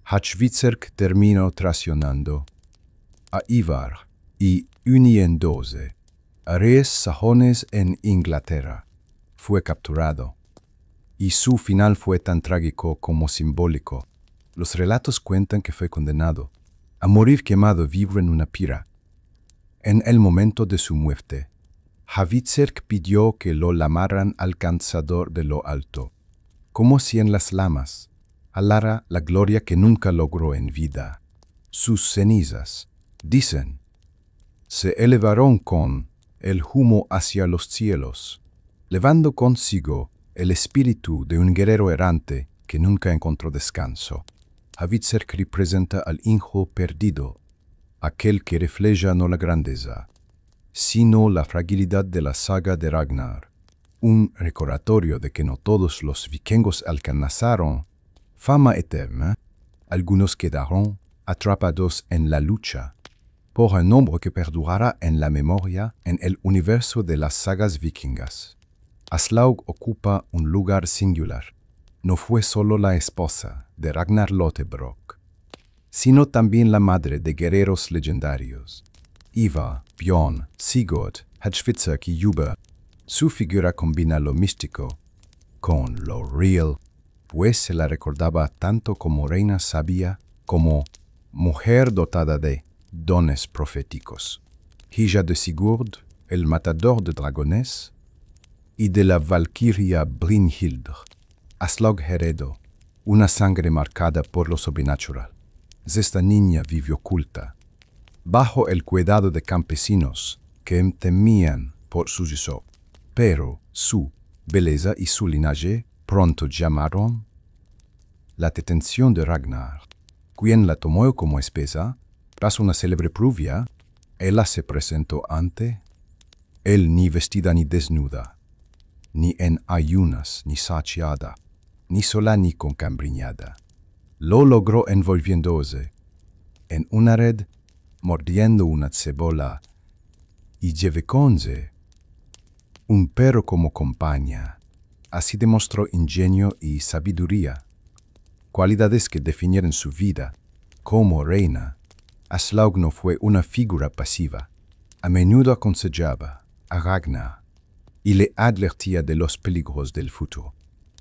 Hvitzerk terminó traicionando a Ivar y uniéndose a reyes sajones en Inglaterra. Fue capturado, y su final fue tan trágico como simbólico. Los relatos cuentan que fue condenado a morir quemado vivo en una pira. En el momento de su muerte, Hvitzerk pidió que lo llamaran alcanzador de lo alto, como si en las llamas alara la gloria que nunca logró en vida. Sus cenizas, dicen, se elevaron con el humo hacia los cielos, llevando consigo el espíritu de un guerrero errante que nunca encontró descanso. Hvitzerk representa al hijo perdido, aquel que refleja no la grandeza, sino la fragilidad de la saga de Ragnar, un recordatorio de que no todos los vikingos alcanzaron fama eterna. Algunos quedaron atrapados en la lucha, por un nombre que perdurará en la memoria en el universo de las sagas vikingas. Aslaug ocupa un lugar singular. No fue solo la esposa de Ragnar Lothbrok, sino también la madre de guerreros legendarios. Ivar, Bjorn, Sigurd, Hvitzerk y Juba. Su figura combina lo místico con lo real, pues se la recordaba tanto como reina sabia como mujer dotada de dones proféticos. Hija de Sigurd, el matador de dragones, y de la valquiria Brynhildr, Aslaug heredó una sangre marcada por lo sobrenatural. Esta niña vivió oculta, bajo el cuidado de campesinos que temían por su uso, pero su belleza y su linaje pronto llamaron la atención de Ragnar, quien la tomó como esposa. Tras una célebre prueba, ella se presentó ante él ni vestida ni desnuda, ni en ayunas ni saciada, ni sola ni con cambriñada. Lo logró envolviéndose en una red, mordiendo una cebolla, y llevándose un perro como compañía. Así demostró ingenio y sabiduría, cualidades que definieron su vida como reina. Aslaug no fue una figura pasiva. A menudo aconsejaba a Ragnar y le advertía de los peligros del futuro.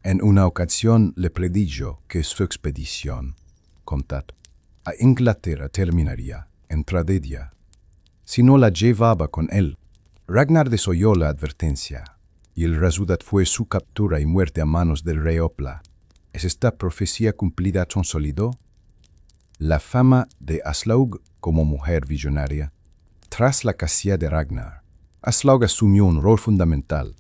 En una ocasión le predijo que su expedición a Inglaterra terminaría en tragedia si no la llevaba con él. Ragnar desoyó la advertencia, y el resultado fue su captura y muerte a manos del rey Opla. ¿Es esta profecía cumplida consolidó la fama de Aslaug como mujer visionaria? Tras la cacería de Ragnar, Aslaug asumió un rol fundamental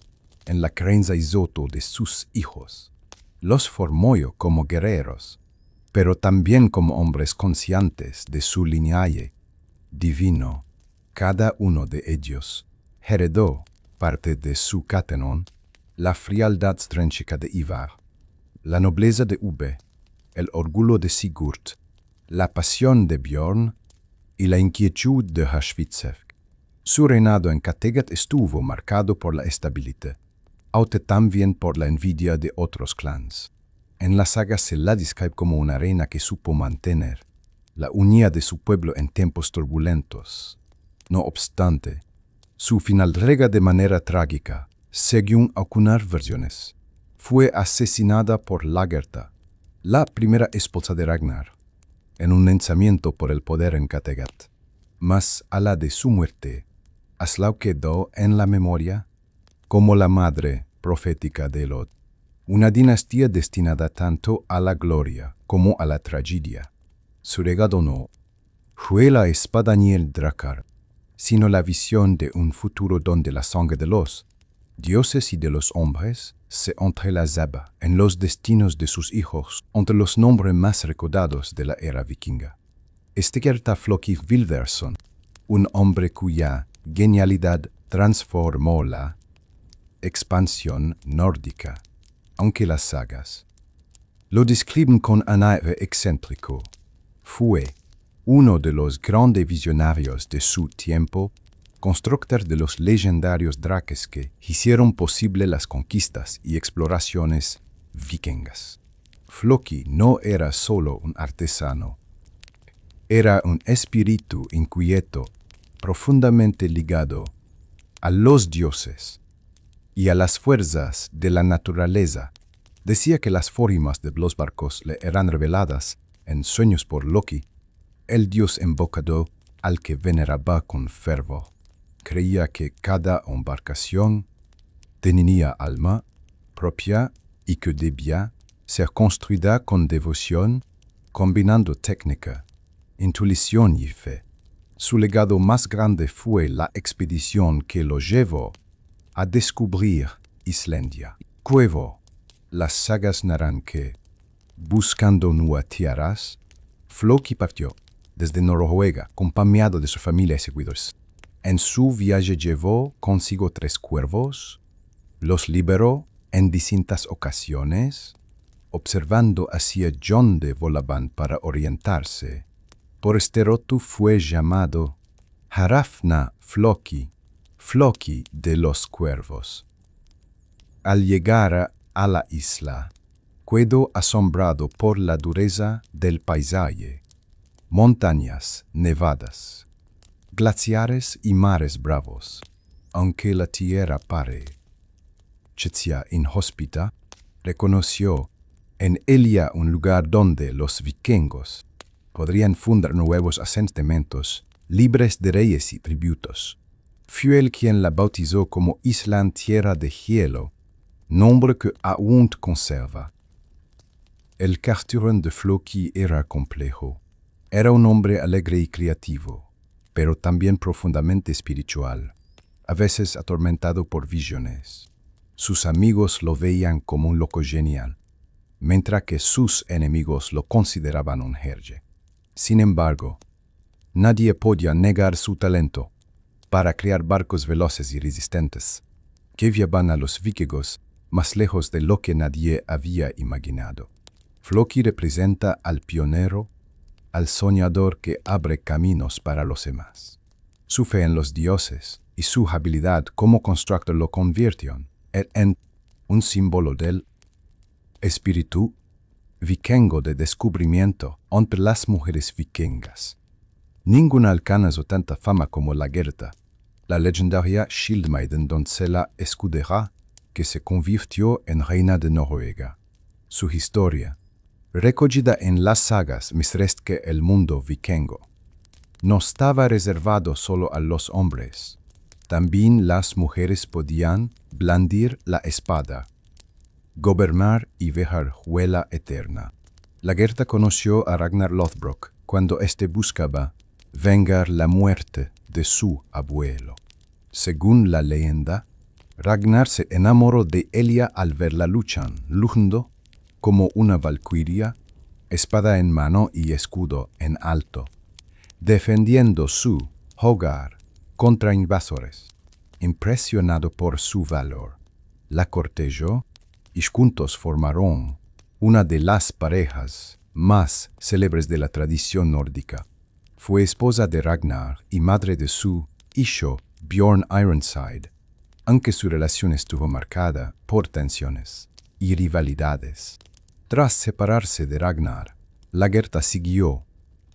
en la crianza y doto de sus hijos. Los formó como guerreros, pero también como hombres conscientes de su linaje divino. Cada uno de ellos heredó parte de su catenón, la frialdad strángica de Ivar, la nobleza de Ubbe, el orgullo de Sigurd, la pasión de Bjorn y la inquietud de Hvitzerk. Su reinado en Kattegat estuvo marcado por la estabilidad, aunque también por la envidia de otros clans. En la saga se la describe como una reina que supo mantener la unidad de su pueblo en tiempos turbulentos. No obstante, su final llega de manera trágica. Según algunas versiones, fue asesinada por Lagertha, la primera esposa de Ragnar, en un lanzamiento por el poder en Kattegat. Mas a la de su muerte, Aslaug quedó en la memoria como la madre profética de Lod. una dinastía destinada tanto a la gloria como a la tragedia. Su legado no fue la espada ni el dracar, sino la visión de un futuro donde la sangre de los dioses y de los hombres se entrelazaba en los destinos de sus hijos entre los nombres más recordados de la era vikinga. Gerta Floki Vilderson, un hombre cuya genialidad transformó la expansión nórdica, aunque las sagas lo describen con un aire excéntrico, fue uno de los grandes visionarios de su tiempo, constructor de los legendarios draques que hicieron posible las conquistas y exploraciones vikingas. Floki no era solo un artesano, era un espíritu inquieto, profundamente ligado a los dioses y a las fuerzas de la naturaleza. Decía que las formas de los barcos le eran reveladas en sueños por Loki, el dios invocado al que veneraba con fervor. Creía que cada embarcación tenía alma propia y que debía ser construida con devoción, combinando técnica, intuición y fe. Su legado más grande fue la expedición que lo llevó a descubrir Islandia. Cuevo, las sagas narran que, buscando nuevas tierras, Floki partió desde Noruega acompañado de su familia y seguidores. En su viaje llevó consigo 3 cuervos, los liberó en distintas ocasiones, observando hacia dónde volaban para orientarse. Por este roto fue llamado Harafna Floki, Floki de los cuervos. Al llegar a la isla, quedó asombrado por la dureza del paisaje, montañas nevadas, glaciares y mares bravos, aunque la tierra parecía inhóspita, reconoció en ella un lugar donde los vikingos podrían fundar nuevos asentamientos libres de reyes y tributos. Fue él quien la bautizó como Island Tierra de Hielo, nombre que aún conserva. El carturón de Floki era complejo. Era un hombre alegre y creativo, pero también profundamente espiritual, a veces atormentado por visiones. Sus amigos lo veían como un loco genial, mientras que sus enemigos lo consideraban un herje. Sin embargo, nadie podía negar su talento para crear barcos veloces y resistentes, que llevaban a los vikingos más lejos de lo que nadie había imaginado. Floki representa al pionero, al soñador que abre caminos para los demás. Su fe en los dioses y su habilidad como constructor lo convirtieron en un símbolo del espíritu vikingo de descubrimiento entre las mujeres vikingas. Ninguna alcanzó tanta fama como la Gerta, la legendaria Skildmaiden doncella escudera que se convirtió en reina de Noruega. Su historia, recogida en las sagas mientras que el mundo vikingo, no estaba reservado solo a los hombres. También las mujeres podían blandir la espada, gobernar y vejar huella eterna. La Gerta conoció a Ragnar Lothbrok cuando éste buscaba vengar la muerte de su abuelo. Según la leyenda, Ragnar se enamoró de ella al verla luchando como una valquiria, espada en mano y escudo en alto, defendiendo su hogar contra invasores. Impresionado por su valor, la cortejó y juntos formaron una de las parejas más célebres de la tradición nórdica. Fue esposa de Ragnar y madre de su hijo Bjorn Ironside, aunque su relación estuvo marcada por tensiones y rivalidades. Tras separarse de Ragnar, la Gerta siguió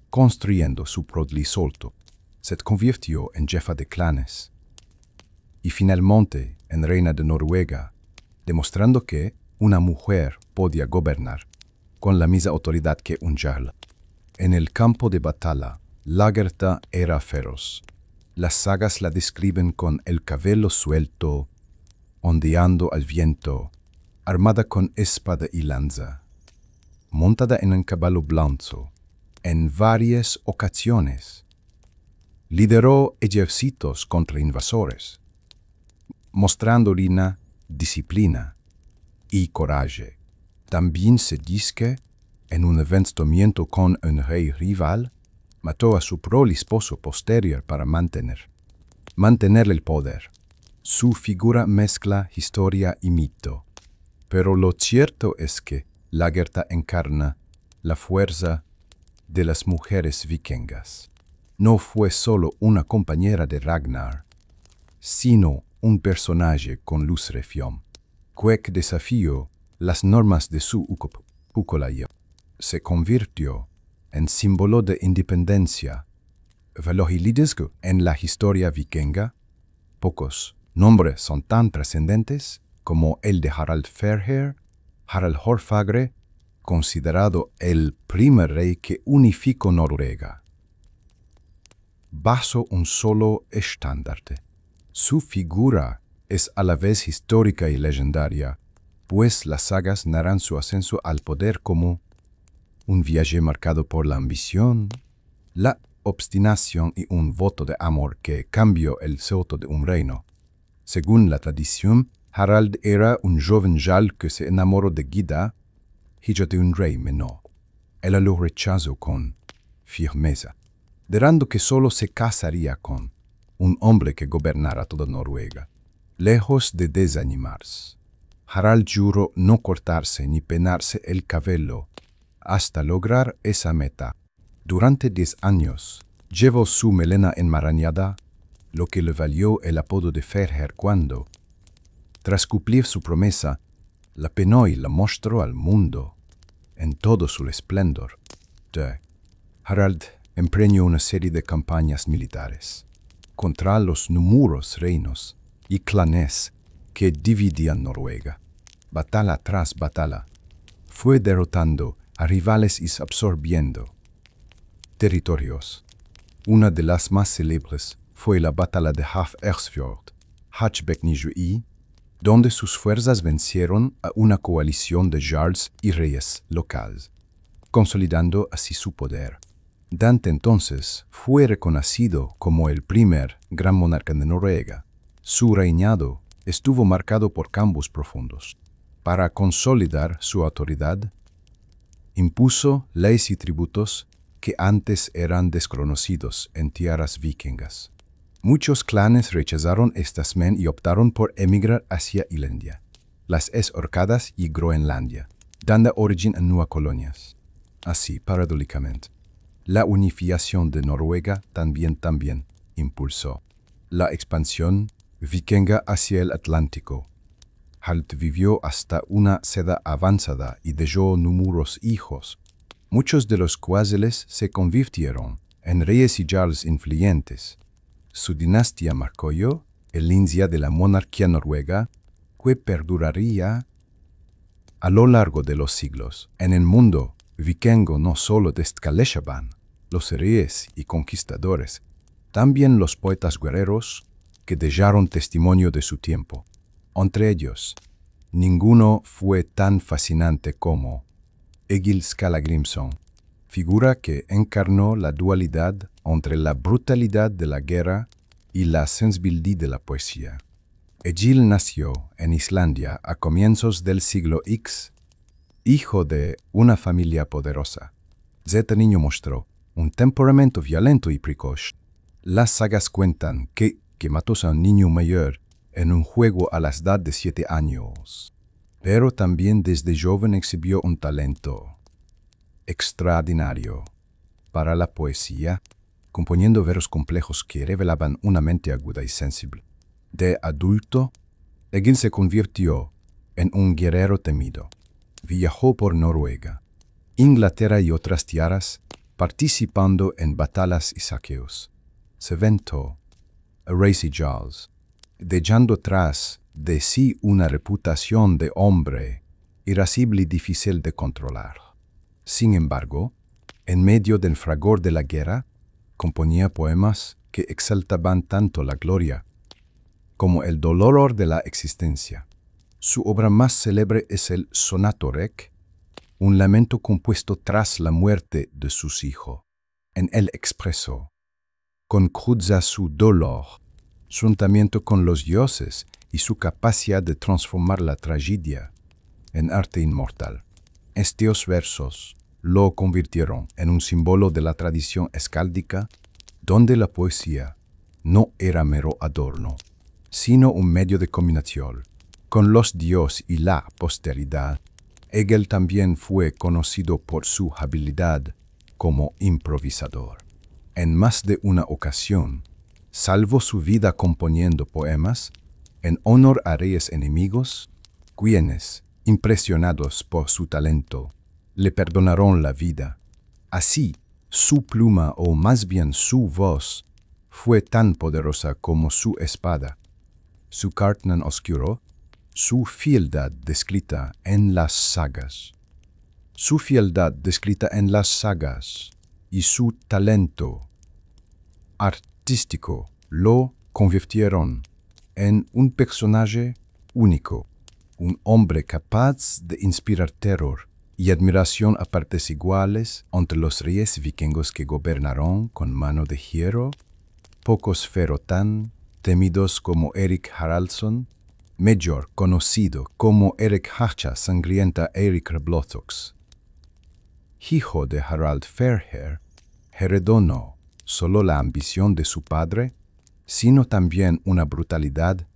construyendo su progenitor, se convirtió en jefa de clanes y finalmente en reina de Noruega, demostrando que una mujer podía gobernar con la misma autoridad que un jarl. En el campo de batalla, la Gerta era feroz. Las sagas la describen con el cabello suelto, ondeando al viento, armada con espada y lanza, montada en un caballo blanco, en varias ocasiones. Lideró ejércitos contra invasores, mostrando una disciplina y coraje. También se dice que, en un enfrentamiento con un rey rival, mató a su prole esposo posterior para mantener el poder. Su figura mezcla historia y mito, pero lo cierto es que Lagertha encarna la fuerza de las mujeres vikingas. No fue solo una compañera de Ragnar, sino un personaje con luz refión, que desafió las normas de su ukulaya. Se convirtió en símbolo de independencia. Liderazgo en la historia vikinga, pocos nombres son tan trascendentes como el de Harald Fairhair, Harald Hårfagre, considerado el primer rey que unificó Noruega bajo un solo estandarte. Su figura es a la vez histórica y legendaria, pues las sagas narran su ascenso al poder como un viaje marcado por la ambición, la obstinación y un voto de amor que cambió el suelo de un reino. Según la tradición, Harald era un joven jarl que se enamoró de Gyda, hija de un rey menor. Él lo rechazó con firmeza, declarando que solo se casaría con un hombre que gobernara toda Noruega. Lejos de desanimarse, Harald juró no cortarse ni peinarse el cabello hasta lograr esa meta. Durante 10 años, llevó su melena enmarañada, lo que le valió el apodo de Fairhair cuando, tras cumplir su promesa, la peinó y la mostró al mundo en todo su esplendor. Harald emprendió una serie de campañas militares contra los numerosos reinos y clanes que dividían Noruega. Batalla tras batalla, fue derrotando a rivales y absorbiendo territorios. Una de las más célebres fue la batalla de Haf-Ersfjord, Hachbeknijui, donde sus fuerzas vencieron a una coalición de jarls y reyes locales, consolidando así su poder. Dante entonces fue reconocido como el primer gran monarca de Noruega. Su reinado estuvo marcado por cambios profundos. Para consolidar su autoridad, impuso leyes y tributos que antes eran desconocidos en tierras vikingas. Muchos clanes rechazaron estas y optaron por emigrar hacia Islandia, las Orcadas y Groenlandia, dando origen a nuevas colonias. Así, paradójicamente, la unificación de Noruega también impulsó la expansión vikinga hacia el Atlántico. Harald vivió hasta una edad avanzada y dejó numerosos hijos, muchos de los cuales se convirtieron en reyes y jarls influyentes. Su dinastía marcó el inicio de la monarquía noruega, que perduraría a lo largo de los siglos. En el mundo vikingo no solo destacaban los reyes y conquistadores, también los poetas guerreros que dejaron testimonio de su tiempo. Entre ellos, ninguno fue tan fascinante como Egil Skallagrimson, figura que encarnó la dualidad entre la brutalidad de la guerra y la sensibilidad de la poesía. Egil nació en Islandia a comienzos del siglo X, hijo de una familia poderosa. Desde niño mostró un temperamento violento y precoz. Las sagas cuentan que mató a un niño mayor en un juego a la edad de 7 años, pero también desde joven exhibió un talento extraordinario para la poesía, componiendo versos complejos que revelaban una mente aguda y sensible. De adulto, Egil se convirtió en un guerrero temido. Viajó por Noruega, Inglaterra y otras tierras, participando en batallas y saqueos. Se ventó a reyes y jarls, dejando tras de sí una reputación de hombre irascible y difícil de controlar. Sin embargo, en medio del fragor de la guerra, componía poemas que exaltaban tanto la gloria como el dolor de la existencia. Su obra más célebre es el Sonato Rec, un lamento compuesto tras la muerte de sus hijos. En él expresó, con cruza su dolor, su juntamiento con los dioses y su capacidad de transformar la tragedia en arte inmortal. Estos versos lo convirtieron en un símbolo de la tradición escáldica, donde la poesía no era mero adorno, sino un medio de comunicación con los dioses y la posteridad. Hegel también fue conocido por su habilidad como improvisador. En más de una ocasión, salvó su vida componiendo poemas en honor a reyes enemigos, quienes, impresionados por su talento, le perdonaron la vida. Así, su pluma, o más bien su voz, fue tan poderosa como su espada. Su cartón oscuro, su fieldad descrita en las sagas. Su fieldad descrita en las sagas y su talento artístico lo convirtieron en un personaje único, un hombre capaz de inspirar terror y admiración a partes iguales entre los reyes vikingos que gobernaron con mano de hierro. Pocos fueron tan temidos como Erik Haraldsson, mejor conocido como Erik Hacha Sangrienta Erik Reblotox. Hijo de Harald Fairhair, heredó no solo la ambición de su padre, sino también una brutalidad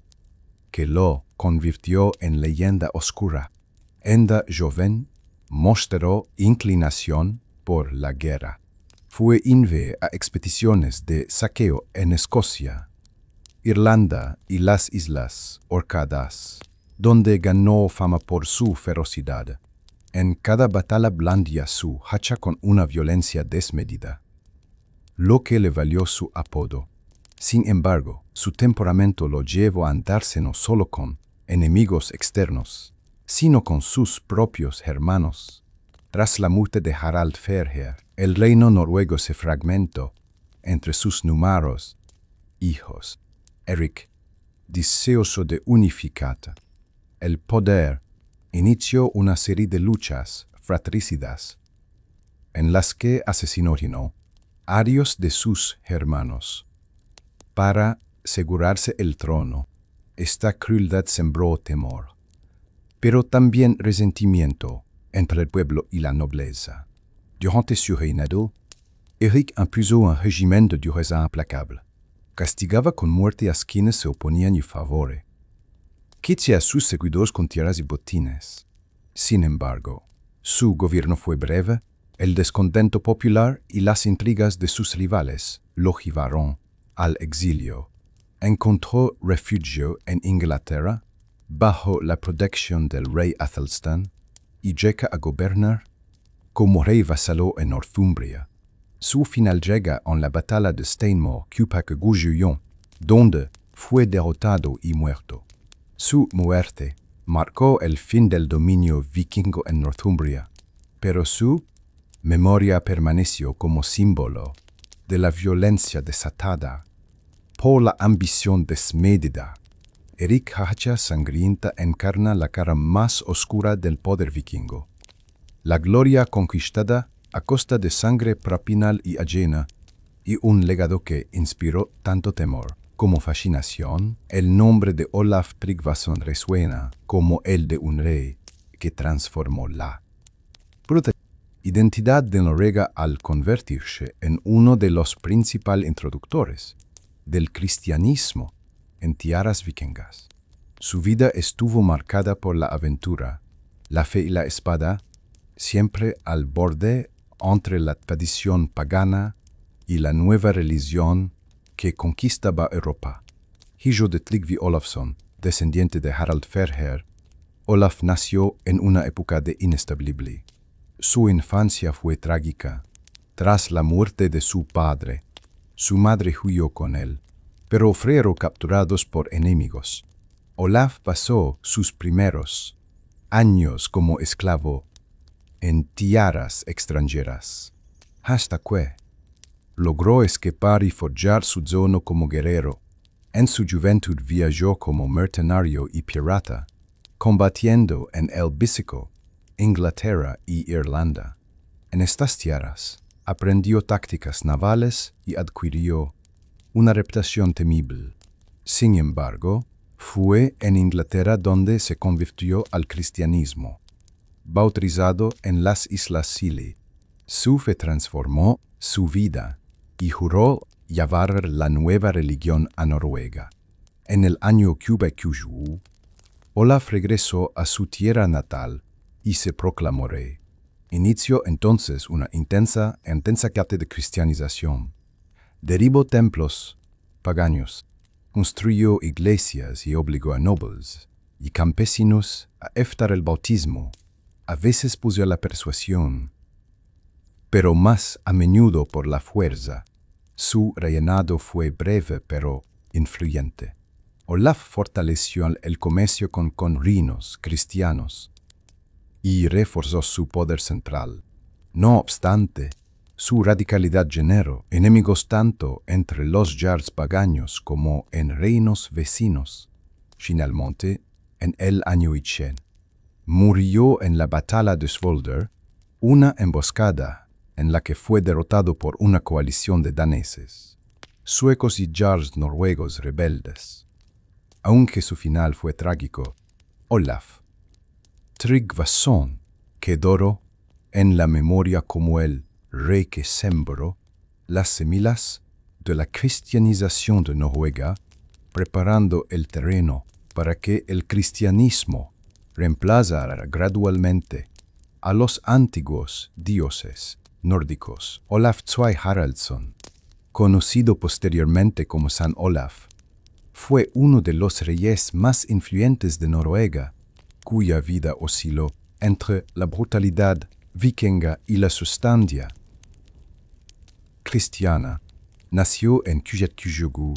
que lo convirtió en leyenda oscura. Enda joven mostró inclinación por la guerra. Fue enviado a expediciones de saqueo en Escocia, Irlanda y las Islas Orcadas, donde ganó fama por su ferocidad. En cada batalla blandía su hacha con una violencia desmedida, lo que le valió su apodo. Sin embargo, su temperamento lo llevó a andarse no solo con enemigos externos, sino con sus propios hermanos. Tras la muerte de Harald Fairhair, el reino noruego se fragmentó entre sus numerosos hijos. Erik, deseoso de unificar el poder, inició una serie de luchas fratricidas, en las que asesinó a varios de sus hermanos. Para asegurarse el trono, esta crueldad sembró temor, pero también resentimiento entre el pueblo y la nobleza. Durante su reinado, Erik impuso un régimen de dureza implacable. Castigaba con muerte a quienes se oponían y favore. Quitó a sus seguidores con tierras y botines. Sin embargo, su gobierno fue breve, el descontento popular y las intrigas de sus rivales lo llevaron al exilio. Encontró refugio en Inglaterra, bajo la protección del rey Athelstan, y llega a gobernar como rey vasallo en Northumbria. Su final llega en la batalla de Steinmoor, Cupac-Guguillon, donde fue derrotado y muerto. Su muerte marcó el fin del dominio vikingo en Northumbria, pero su memoria permaneció como símbolo de la violencia desatada por la ambición desmedida. Erik Hacha Sangrienta encarna la cara más oscura del poder vikingo. La gloria conquistada a costa de sangre propinal y ajena, y un legado que inspiró tanto temor como fascinación. El nombre de Olaf Tryggvason resuena como el de un rey que transformó la brutal identidad de Noruega al convertirse en uno de los principales introductores del cristianismo en tierras vikingas. Su vida estuvo marcada por la aventura, la fe y la espada, siempre al borde entre la tradición pagana y la nueva religión que conquistaba Europa. Hijo de Tryggvi Olafsson, descendiente de Harald Fairhair, Olaf nació en una época de inestabilidad. Su infancia fue trágica. Tras la muerte de su padre, su madre huyó con él, pero fueron capturados por enemigos. Olaf pasó sus primeros años como esclavo en tierras extranjeras, hasta que logró escapar y forjar su trono como guerrero. En su juventud viajó como mercenario y pirata, combatiendo en el Bísico, Inglaterra y Irlanda. En estas tierras aprendió tácticas navales y adquirió una reputación temible. Sin embargo, fue en Inglaterra donde se convirtió al cristianismo. Bautizado en las Islas Scilly, su fe transformó su vida y juró llevar la nueva religión a Noruega. En el año 2020, Olaf regresó a su tierra natal y se proclamó rey. Inició entonces una intensa carta de cristianización. Derribó templos paganos, construyó iglesias y obligó a nobles y campesinos a aceptar el bautismo. A veces puso la persuasión, pero más a menudo por la fuerza. Su reinado fue breve pero influyente. Olaf fortaleció el comercio con reinos cristianos y reforzó su poder central. No obstante, su radicalidad generó enemigos tanto entre los jarls paganos como en reinos vecinos. Finalmente, en el año 100, murió en la batalla de Svolder, una emboscada en la que fue derrotado por una coalición de daneses, suecos y jarls noruegos rebeldes. Aunque su final fue trágico, Olaf Tryggvason quedó en la memoria como el rey que sembró las semillas de la cristianización de Noruega, preparando el terreno para que el cristianismo reemplazara gradualmente a los antiguos dioses nórdicos. Olaf II Haraldsson, conocido posteriormente como San Olaf, fue uno de los reyes más influyentes de Noruega, cuya vida osciló entre la brutalidad vikinga y la sustancia cristiana. Nació en Kujatkujogu,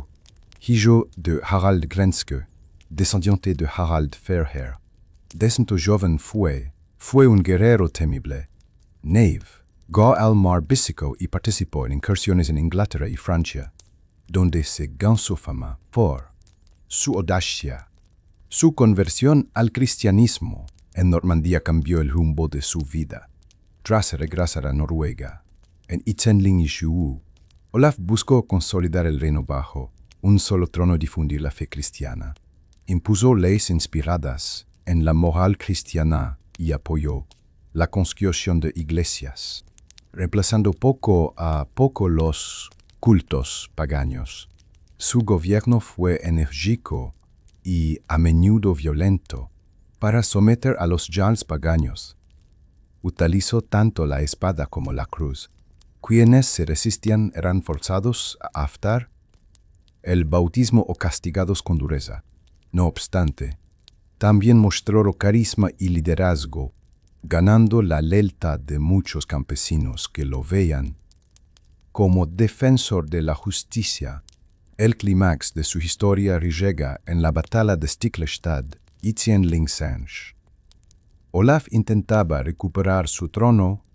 hijo de Harald Grenske, descendiente de Harald Fairhair. Desde joven fue un guerrero temible. Knave, go al mar Bísico y participó en incursiones en Inglaterra y Francia, donde se ganó su fama por su audacia. Su conversión al cristianismo en Normandía cambió el rumbo de su vida. Tras regresar a Noruega, en 1527, Olaf buscó consolidar el reino bajo un solo trono y difundir la fe cristiana. Impuso leyes inspiradas en la moral cristiana y apoyó la construcción de iglesias, reemplazando poco a poco los cultos paganos. Su gobierno fue enérgico y a menudo violento para someter a los jarls paganos. Utilizó tanto la espada como la cruz. Quienes se resistían eran forzados a aceptar el bautismo o castigados con dureza. No obstante, también mostró carisma y liderazgo, ganando la lealtad de muchos campesinos que lo veían como defensor de la justicia. El clímax de su historia llega en la batalla de Stiklestad y Tjenlingsange. Olaf intentaba recuperar su trono,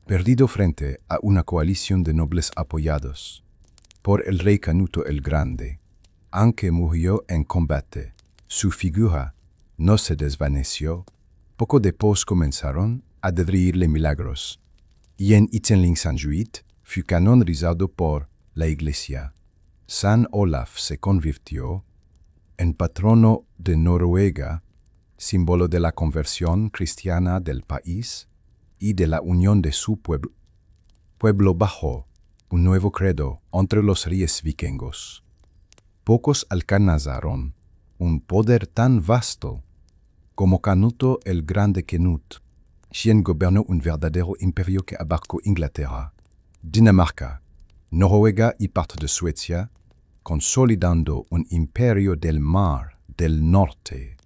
perdido frente a una coalición de nobles apoyados por el rey Canuto el Grande. Aunque murió en combate, su figura no se desvaneció. Poco después comenzaron a decirle milagros, y en Tjenlingsange fue canonizado por la Iglesia. San Olaf se convirtió en patrono de Noruega, símbolo de la conversión cristiana del país y de la unión de su pueblo bajo un nuevo credo entre los reyes vikingos. Pocos alcanzaron un poder tan vasto como Canuto el Grande Knut, quien gobernó un verdadero imperio que abarcó Inglaterra, Dinamarca, Noruega y parte de Suecia, consolidando un imperio del mar del norte.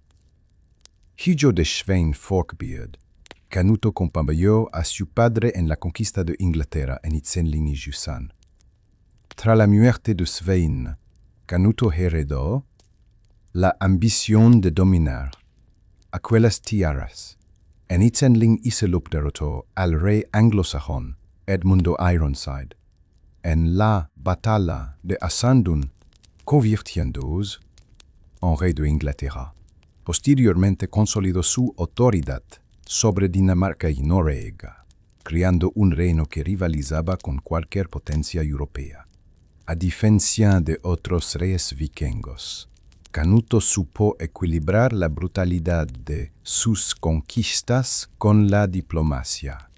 Hijo de Svein Forkbeard, Canuto acompañó a su padre en la conquista de Inglaterra en Tjenlingsusan. Tras la muerte de Svein, Canuto heredó la ambición de dominar aquellas tierras. En Tjenling y se lo derrotó al rey anglosajón Edmundo Ironside en la batalla de Asandun, convirtiéndose en rey de Inglaterra. Posteriormente consolidó su autoridad sobre Dinamarca y Noruega, creando un reino que rivalizaba con cualquier potencia europea. A diferencia de otros reyes vikingos, Canuto supo equilibrar la brutalidad de sus conquistas con la diplomacia.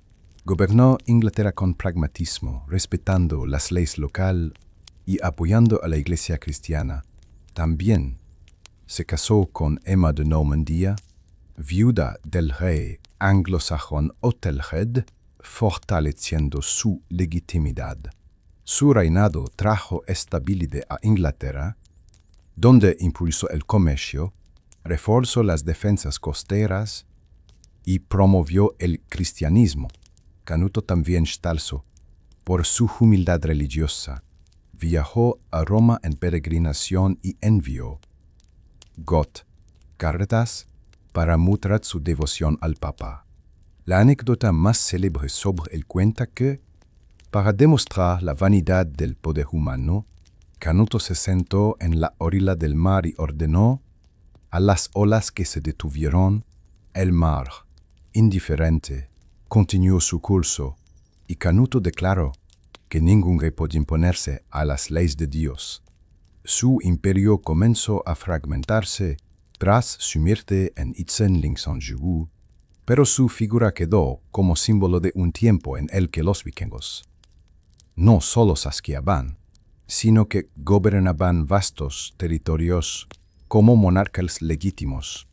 Gobernó Inglaterra con pragmatismo, respetando las leyes locales y apoyando a la Iglesia cristiana. También se casó con Emma de Normandía, viuda del rey anglosajón Ethelred, fortaleciendo su legitimidad. Su reinado trajo estabilidad a Inglaterra, donde impulsó el comercio, reforzó las defensas costeras y promovió el cristianismo. Canuto también estalzó por su humildad religiosa. Viajó a Roma en peregrinación y envió cartas para mostrar su devoción al Papa. La anécdota más célebre sobre él cuenta que, para demostrar la vanidad del poder humano, Canuto se sentó en la orilla del mar y ordenó a las olas que se detuvieron. El mar, indiferente, continuó su curso, y Canuto declaró que ningún rey podía imponerse a las leyes de Dios. Su imperio comenzó a fragmentarse tras su muerte en Itzen-Lingsonjou, pero su figura quedó como símbolo de un tiempo en el que los vikingos no solo saqueaban, sino que gobernaban vastos territorios como monarcas legítimos.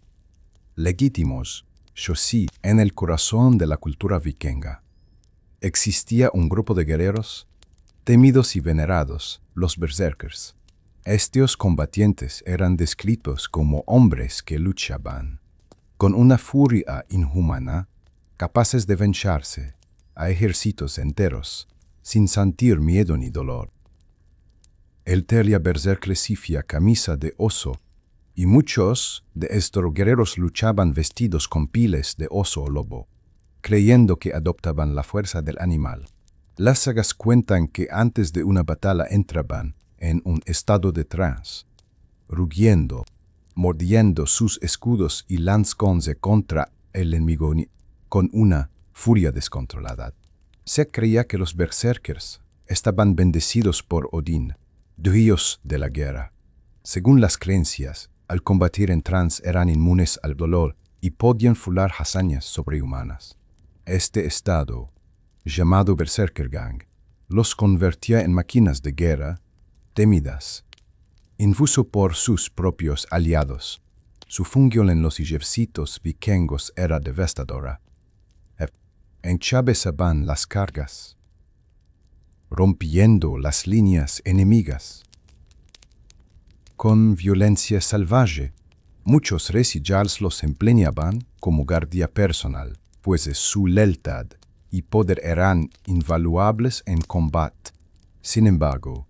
Yo sí, en el corazón de la cultura vikinga. Existía un grupo de guerreros, temidos y venerados, los berserkers. Estos combatientes eran descritos como hombres que luchaban con una furia inhumana, capaces de vencharse a ejércitos enteros, sin sentir miedo ni dolor. El Telia berserker recibía camisa de oso, y muchos de estos guerreros luchaban vestidos con pieles de oso o lobo, creyendo que adoptaban la fuerza del animal. Las sagas cuentan que antes de una batalla entraban en un estado de trance, rugiendo, mordiendo sus escudos y lanzándose contra el enemigo con una furia descontrolada. Se creía que los berserkers estaban bendecidos por Odín, dios de la guerra. Según las creencias, al combatir en trance eran inmunes al dolor y podían formular hazañas sobrehumanas. Este estado, llamado Berserkergang, los convertía en máquinas de guerra temidas, incluso por sus propios aliados. Su función en los ejércitos vikingos era devastadora. Enchavezaban las cargas, rompiendo las líneas enemigas. Con violencia salvaje, muchos reyes los empleaban como guardia personal, pues su lealtad y poder eran invaluables en combate. Sin embargo,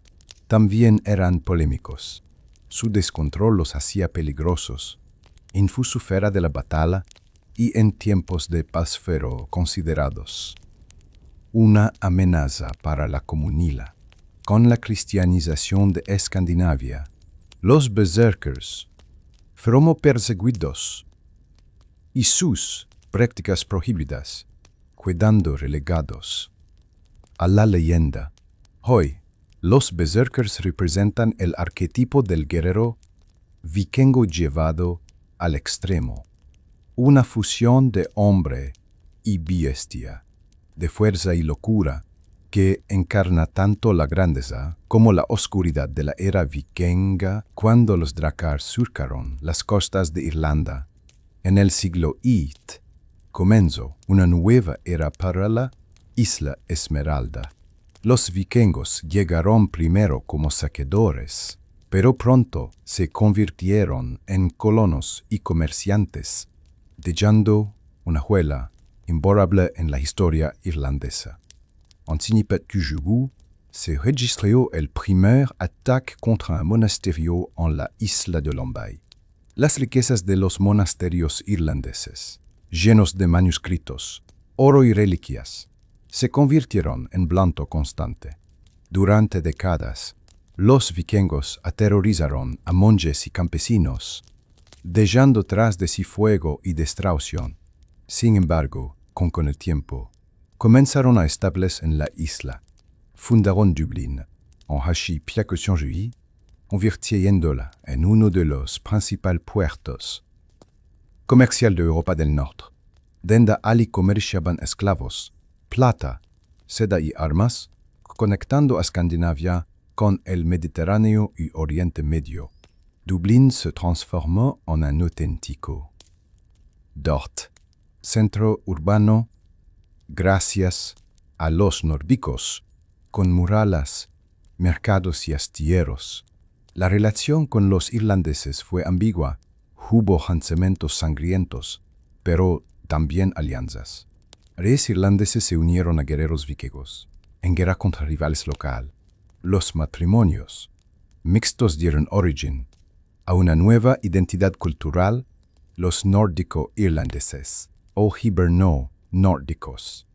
también eran polémicos. Su descontrol los hacía peligrosos, incluso fuera de la batalla y en tiempos de paz fueron considerados una amenaza para la comunidad. Con la cristianización de Escandinavia, los berserkers fueron perseguidos y sus prácticas prohibidas, quedando relegados a la leyenda. Hoy, los berserkers representan el arquetipo del guerrero vikingo llevado al extremo, una fusión de hombre y bestia, de fuerza y locura, que encarna tanto la grandeza como la oscuridad de la era vikinga cuando los Drakkar surcaron las costas de Irlanda. En el siglo VIII comenzó una nueva era para la Isla Esmeralda. Los vikingos llegaron primero como saqueadores, pero pronto se convirtieron en colonos y comerciantes, dejando una huella imborrable en la historia irlandesa. En Sinipatyujugú se registró el primer ataque contra un monasterio en la isla de Lombay. Las riquezas de los monasterios irlandeses, llenos de manuscritos, oro y reliquias, se convirtieron en blanco constante. Durante décadas, los vikingos aterrorizaron a monjes y campesinos, dejando tras de sí fuego y destrucción. Sin embargo, con el tiempo, comenzaron a establecer en la isla. Fundaron Dublín, en archipiélago, convirtiéndola en uno de los principales puertos comerciales de Europa del Norte, donde allí comerciaban esclavos, plata, seda y armas, conectando a Escandinavia con el Mediterráneo y Oriente Medio. Dublín se transformó en un auténtico Dort, centro urbano, gracias a los nórdicos, con murallas, mercados y astilleros. La relación con los irlandeses fue ambigua. Hubo enfrentamientos sangrientos, pero también alianzas. Reyes irlandeses se unieron a guerreros vikingos, en guerra contra rivales locales. Los matrimonios mixtos dieron origen a una nueva identidad cultural, los nórdico-irlandeses, o hiberno-nórdicos.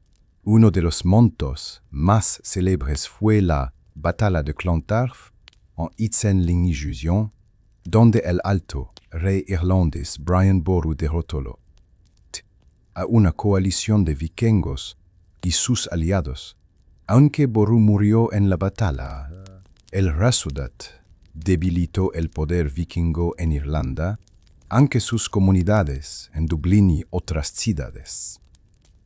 Uno de los momentos más célebres fue la Batalla de Clontarf en Itzenling-y-Jusion, donde el alto rey irlandés Brian Boru derrotó a una coalición de vikingos y sus aliados. Aunque Boru murió en la batalla, el resultado debilitó el poder vikingo en Irlanda, aunque sus comunidades en Dublín y otras ciudades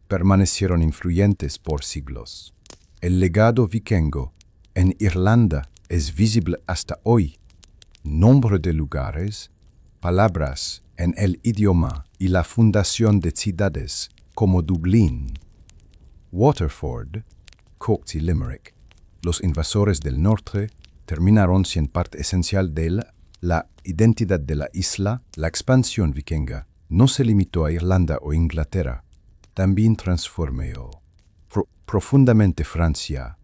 permanecieron influyentes por siglos. El legado vikingo en Irlanda es visible hasta hoy. Nombre de lugares, palabras en el idioma y la fundación de ciudades como Dublín, Waterford, Cork y Limerick. Los invasores del norte terminaron siendo parte esencial de la identidad de la isla. La expansión vikinga no se limitó a Irlanda o Inglaterra, también transformó profundamente Francia,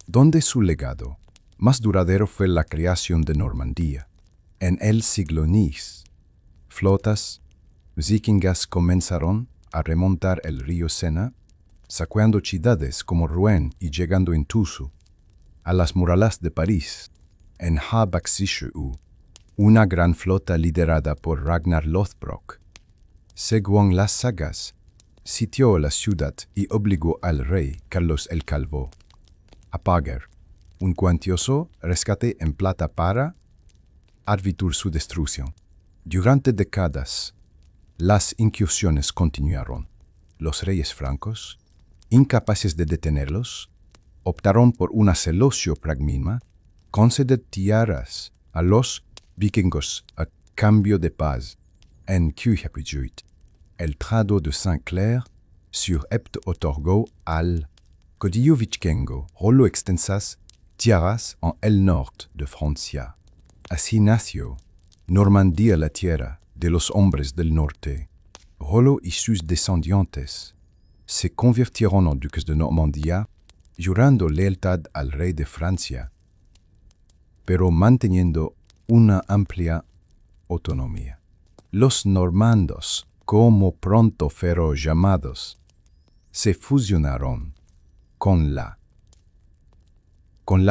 donde su legado más duradero fue la creación de Normandía. En el siglo X, flotas vikingas comenzaron a remontar el río Sena, saqueando ciudades como Rouen y llegando incluso a las murallas de París. En Habaxishu, una gran flota liderada por Ragnar Lothbrok, según las sagas, sitió la ciudad y obligó al rey Carlos el Calvo a pagar un cuantioso rescate en plata para advertir su destrucción. Durante décadas, las incursiones continuaron. Los reyes francos, incapaces de detenerlos, optaron por una celoso pragmatismo, conceder tierras a los vikingos a cambio de paz. En 1518, el Tratado de Saint-Clair sur Epte otorgó al caudillo vikingo solo extensas tierras en el norte de Francia. Así nació Normandía, la tierra de los hombres del norte. Rollo y sus descendientes se convirtieron en duques de Normandía, jurando lealtad al rey de Francia, pero manteniendo una amplia autonomía. Los normandos, como pronto fueron llamados, se fusionaron con la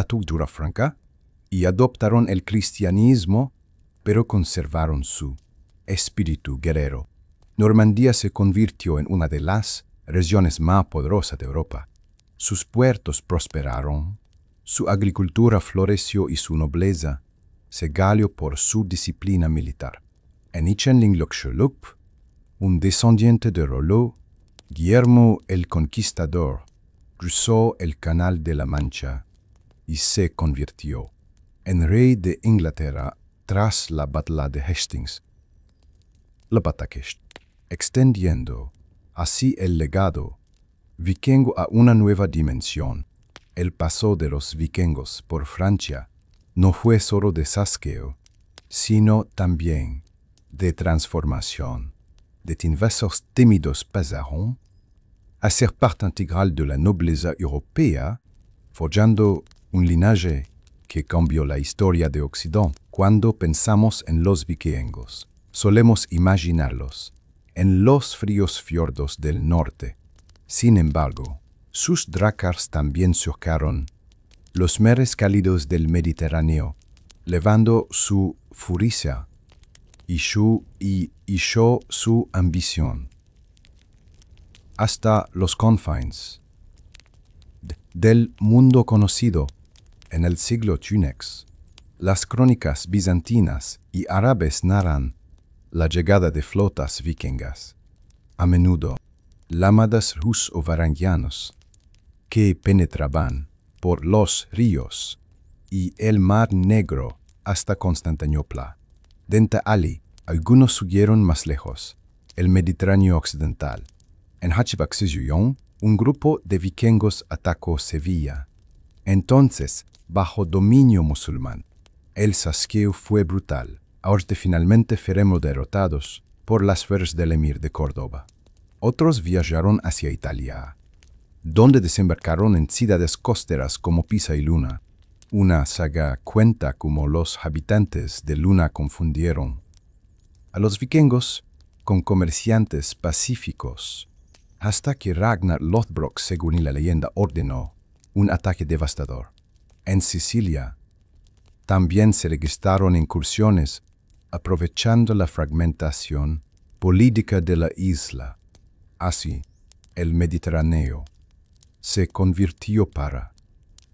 cultura franca y adoptaron el cristianismo, pero conservaron su espíritu guerrero. Normandía se convirtió en una de las regiones más poderosas de Europa. Sus puertos prosperaron, su agricultura floreció y su nobleza se galió por su disciplina militar. En Ichenling-Loxolup, un descendiente de Rollo, Guillermo el Conquistador, cruzó el Canal de la Mancha y se convirtió en rey de Inglaterra tras la batalla de Hastings. La batalla, extendiendo así el legado vikingo a una nueva dimensión. El paso de los vikingos por Francia no fue solo de saqueo, sino también de transformación. De invasores tímidos pasaron a ser parte integral de la nobleza europea, forjando un linaje que cambió la historia de Occidente. Cuando pensamos en los vikingos, solemos imaginarlos en los fríos fiordos del norte. Sin embargo, sus dracars también surcaron los mares cálidos del Mediterráneo, levando su furia y yo su ambición. Hasta los confines del mundo conocido en el siglo XI, las crónicas bizantinas y árabes narran la llegada de flotas vikingas, a menudo lámadas ruso-varangianos, que penetraban por los ríos y el Mar Negro hasta Constantinopla. Dente Ali, algunos huyeron más lejos, el Mediterráneo occidental. En Hachibaksiyuyon, un grupo de vikingos atacó Sevilla. Entonces, bajo dominio musulmán, el saqueo fue brutal. Ahora finalmente fueron derrotados por las fuerzas del emir de Córdoba. Otros viajaron hacia Italia, donde desembarcaron en ciudades costeras como Pisa y Luna. Una saga cuenta cómo los habitantes de Luna confundieron a los vikingos con comerciantes pacíficos, hasta que Ragnar Lothbrok, según la leyenda, ordenó un ataque devastador. En Sicilia también se registraron incursiones aprovechando la fragmentación política de la isla. Así, el Mediterráneo se convirtió para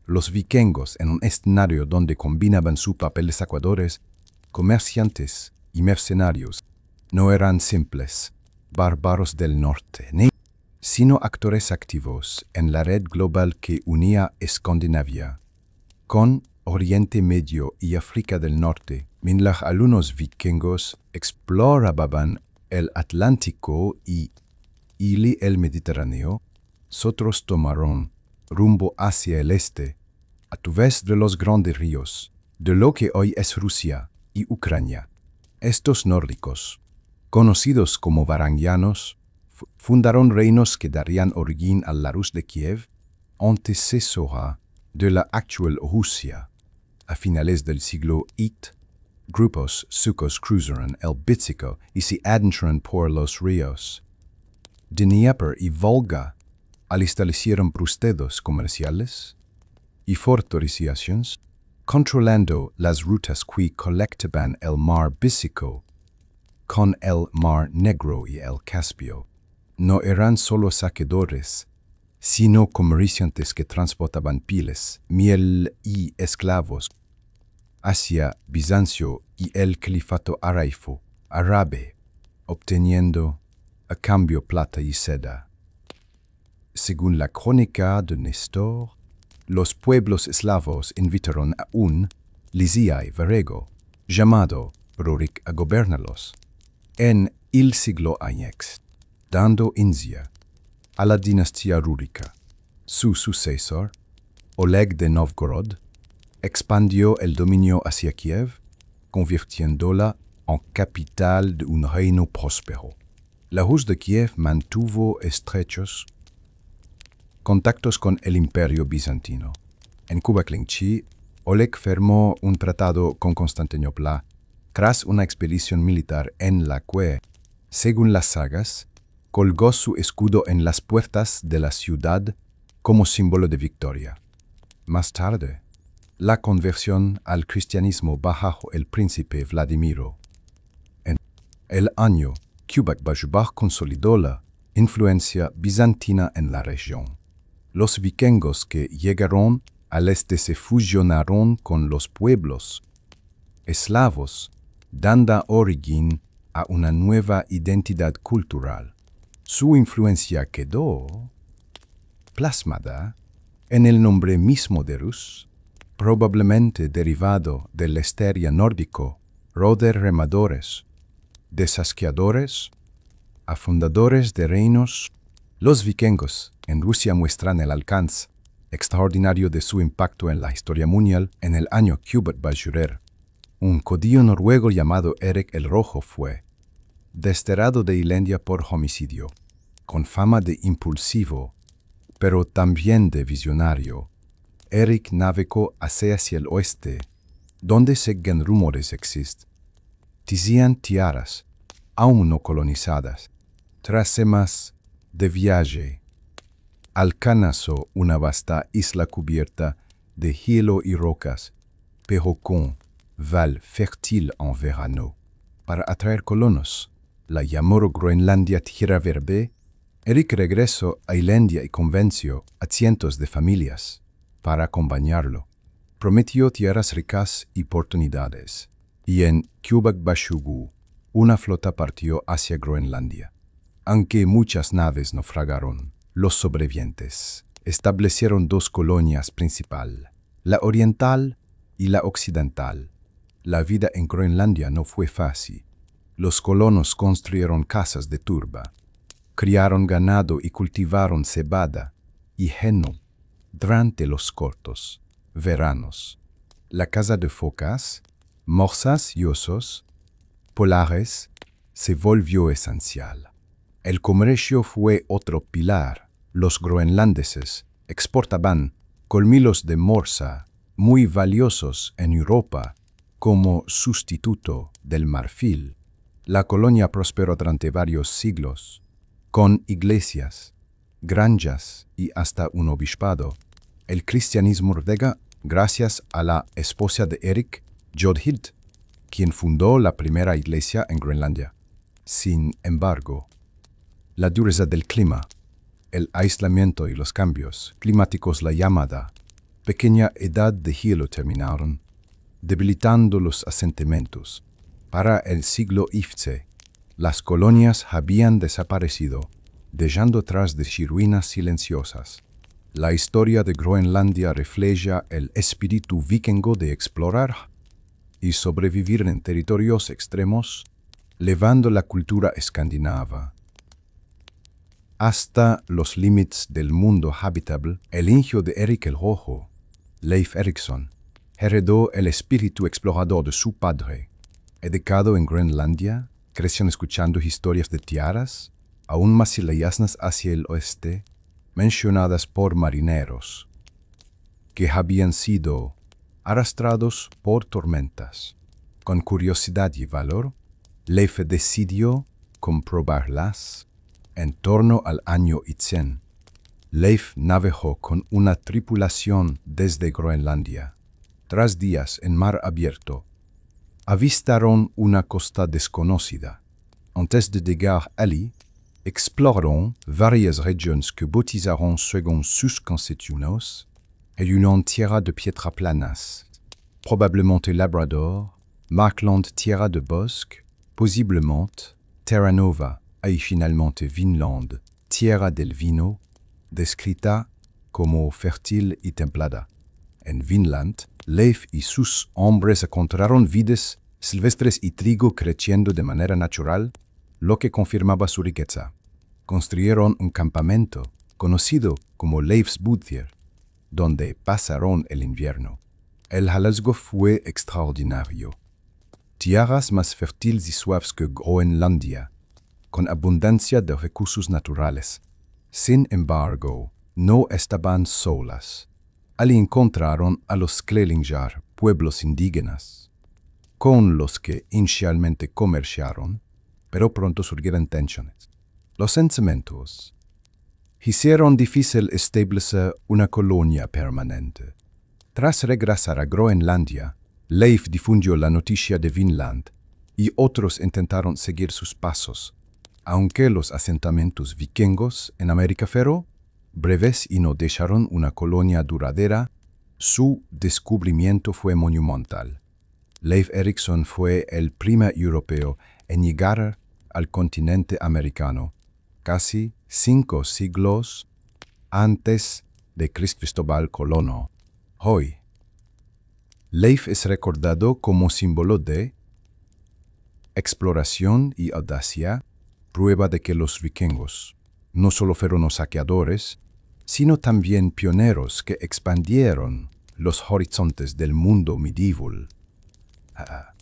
los vikingos en un escenario donde combinaban su papel de saqueadores, comerciantes y mercenarios. No eran simples bárbaros del norte, sino actores activos en la red global que unía Escandinavia con Oriente Medio y África del Norte. Mientras algunos vikingos exploraban el Atlántico y el Mediterráneo, otros tomaron rumbo hacia el este, a través de los grandes ríos, de lo que hoy es Rusia y Ucrania. Estos nórdicos, conocidos como varangianos, fundaron reinos que darían origen a la Rus de Kiev, antecesora de la actual Rusia. A finales del siglo VIII, grupos suecos cruzaron el Báltico y se adentraron por los ríos Dnieper y Volga, al establecieron puestos comerciales y fortificaciones, controlando las rutas que conectaban el mar Báltico con el mar Negro y el Caspio. No eran solo saqueadores, sino comerciantes que transportaban pieles, miel y esclavos hacia Bizancio y el califato árabe, obteniendo a cambio plata y seda. Según la crónica de Néstor, los pueblos eslavos invitaron a un Lisiai varego llamado Rurik a gobernarlos en el siglo IX, dando inicio a la dinastía rúrica. Su sucesor, Oleg de Novgorod, expandió el dominio hacia Kiev, convirtiéndola en capital de un reino próspero. La Rus de Kiev mantuvo estrechos contactos con el Imperio Bizantino. En Kubaklinchi, Oleg firmó un tratado con Constantinopla tras una expedición militar en la que, según las sagas, colgó su escudo en las puertas de la ciudad como símbolo de victoria. Más tarde, la conversión al cristianismo bajo el príncipe Vladimiro. En el año, Kubak-Bajubaj consolidó la influencia bizantina en la región. Los vikingos que llegaron al este se fusionaron con los pueblos eslavos, dando origen a una nueva identidad cultural. Su influencia quedó plasmada en el nombre mismo de Rus, probablemente derivado del esteria nórdico, de remadores, de saqueadores, a fundadores de reinos. Los vikingos en Rusia muestran el alcance extraordinario de su impacto en la historia mundial. En el año Kubak-Bajurer, un caudillo noruego llamado Erik el Rojo fue desterrado de Islandia por homicidio. Con fama de impulsivo, pero también de visionario, Erik navegó hacia el oeste, donde según rumores existían tierras aún no colonizadas. Tras semanas de viaje, alcanzó una vasta isla cubierta de hielo y rocas, pero con val fértil en verano. para atraer colonos. La llamó Groenlandia Tierra Verde. Eric regresó a Islandia y convenció a cientos de familias para acompañarlo. Prometió tierras ricas y oportunidades. Y en Kjubak-Bashugu, una flota partió hacia Groenlandia. Aunque muchas naves naufragaron, los sobrevivientes establecieron dos colonias principales, la oriental y la occidental. La vida en Groenlandia no fue fácil. Los colonos construyeron casas de turba, criaron ganado y cultivaron cebada y heno durante los cortos veranos. La caza de focas, morsas y osos polares se volvió esencial. El comercio fue otro pilar. Los groenlandeses exportaban colmillos de morsa muy valiosos en Europa como sustituto del marfil. La colonia prosperó durante varios siglos, con iglesias, granjas y hasta un obispado. El cristianismo llega gracias a la esposa de Eric, Jodhild, quien fundó la primera iglesia en Groenlandia. Sin embargo, la dureza del clima, el aislamiento y los cambios climáticos, la llamada pequeña edad de hielo, terminaron debilitando los asentamientos. Para el siglo XV, las colonias habían desaparecido, dejando atrás de ruinas silenciosas. La historia de Groenlandia refleja el espíritu vikingo de explorar y sobrevivir en territorios extremos, llevando la cultura escandinava hasta los límites del mundo habitable. El hijo de Eric el Rojo, Leif Erikson, heredó el espíritu explorador de su padre. Educado en Groenlandia, creció escuchando historias de tierras, aún más lejanas hacia el oeste, mencionadas por marineros, que habían sido arrastrados por tormentas. Con curiosidad y valor, Leif decidió comprobarlas. En torno al año 100, Leif navegó con una tripulación desde Groenlandia. Tras días en mar abierto, avistaron una costa desconocida. Antes de llegar allí, exploraron varias regiones que bautizaron según sus constituciones y una tierra de piedras planas, probablemente Labrador, Markland tierra de bosque, posiblemente Terra Nova, y finalmente Vinland, tierra del vino, descrita como fértil y templada. En Vinland, Leif y sus hombres encontraron vides silvestres y trigo creciendo de manera natural, lo que confirmaba su riqueza. Construyeron un campamento, conocido como Leif's Buthier, donde pasaron el invierno. El hallazgo fue extraordinario. Tierras más fértiles y suaves que Groenlandia, con abundancia de recursos naturales. Sin embargo, no estaban solas. Allí encontraron a los Skellingjar, pueblos indígenas, con los que inicialmente comerciaron, pero pronto surgieron tensiones. Los enfrentamientos hicieron difícil establecer una colonia permanente. Tras regresar a Groenlandia, Leif difundió la noticia de Vinland y otros intentaron seguir sus pasos. Aunque los asentamientos vikingos en América fueron breves y no dejaron una colonia duradera, su descubrimiento fue monumental. Leif Erikson fue el primer europeo en llegar al continente americano, casi 5 siglos antes de Cristóbal Colón. Hoy, Leif es recordado como símbolo de exploración y audacia, prueba de que los vikingos no solo fueron los saqueadores, sino también pioneros que expandieron los horizontes del mundo medieval.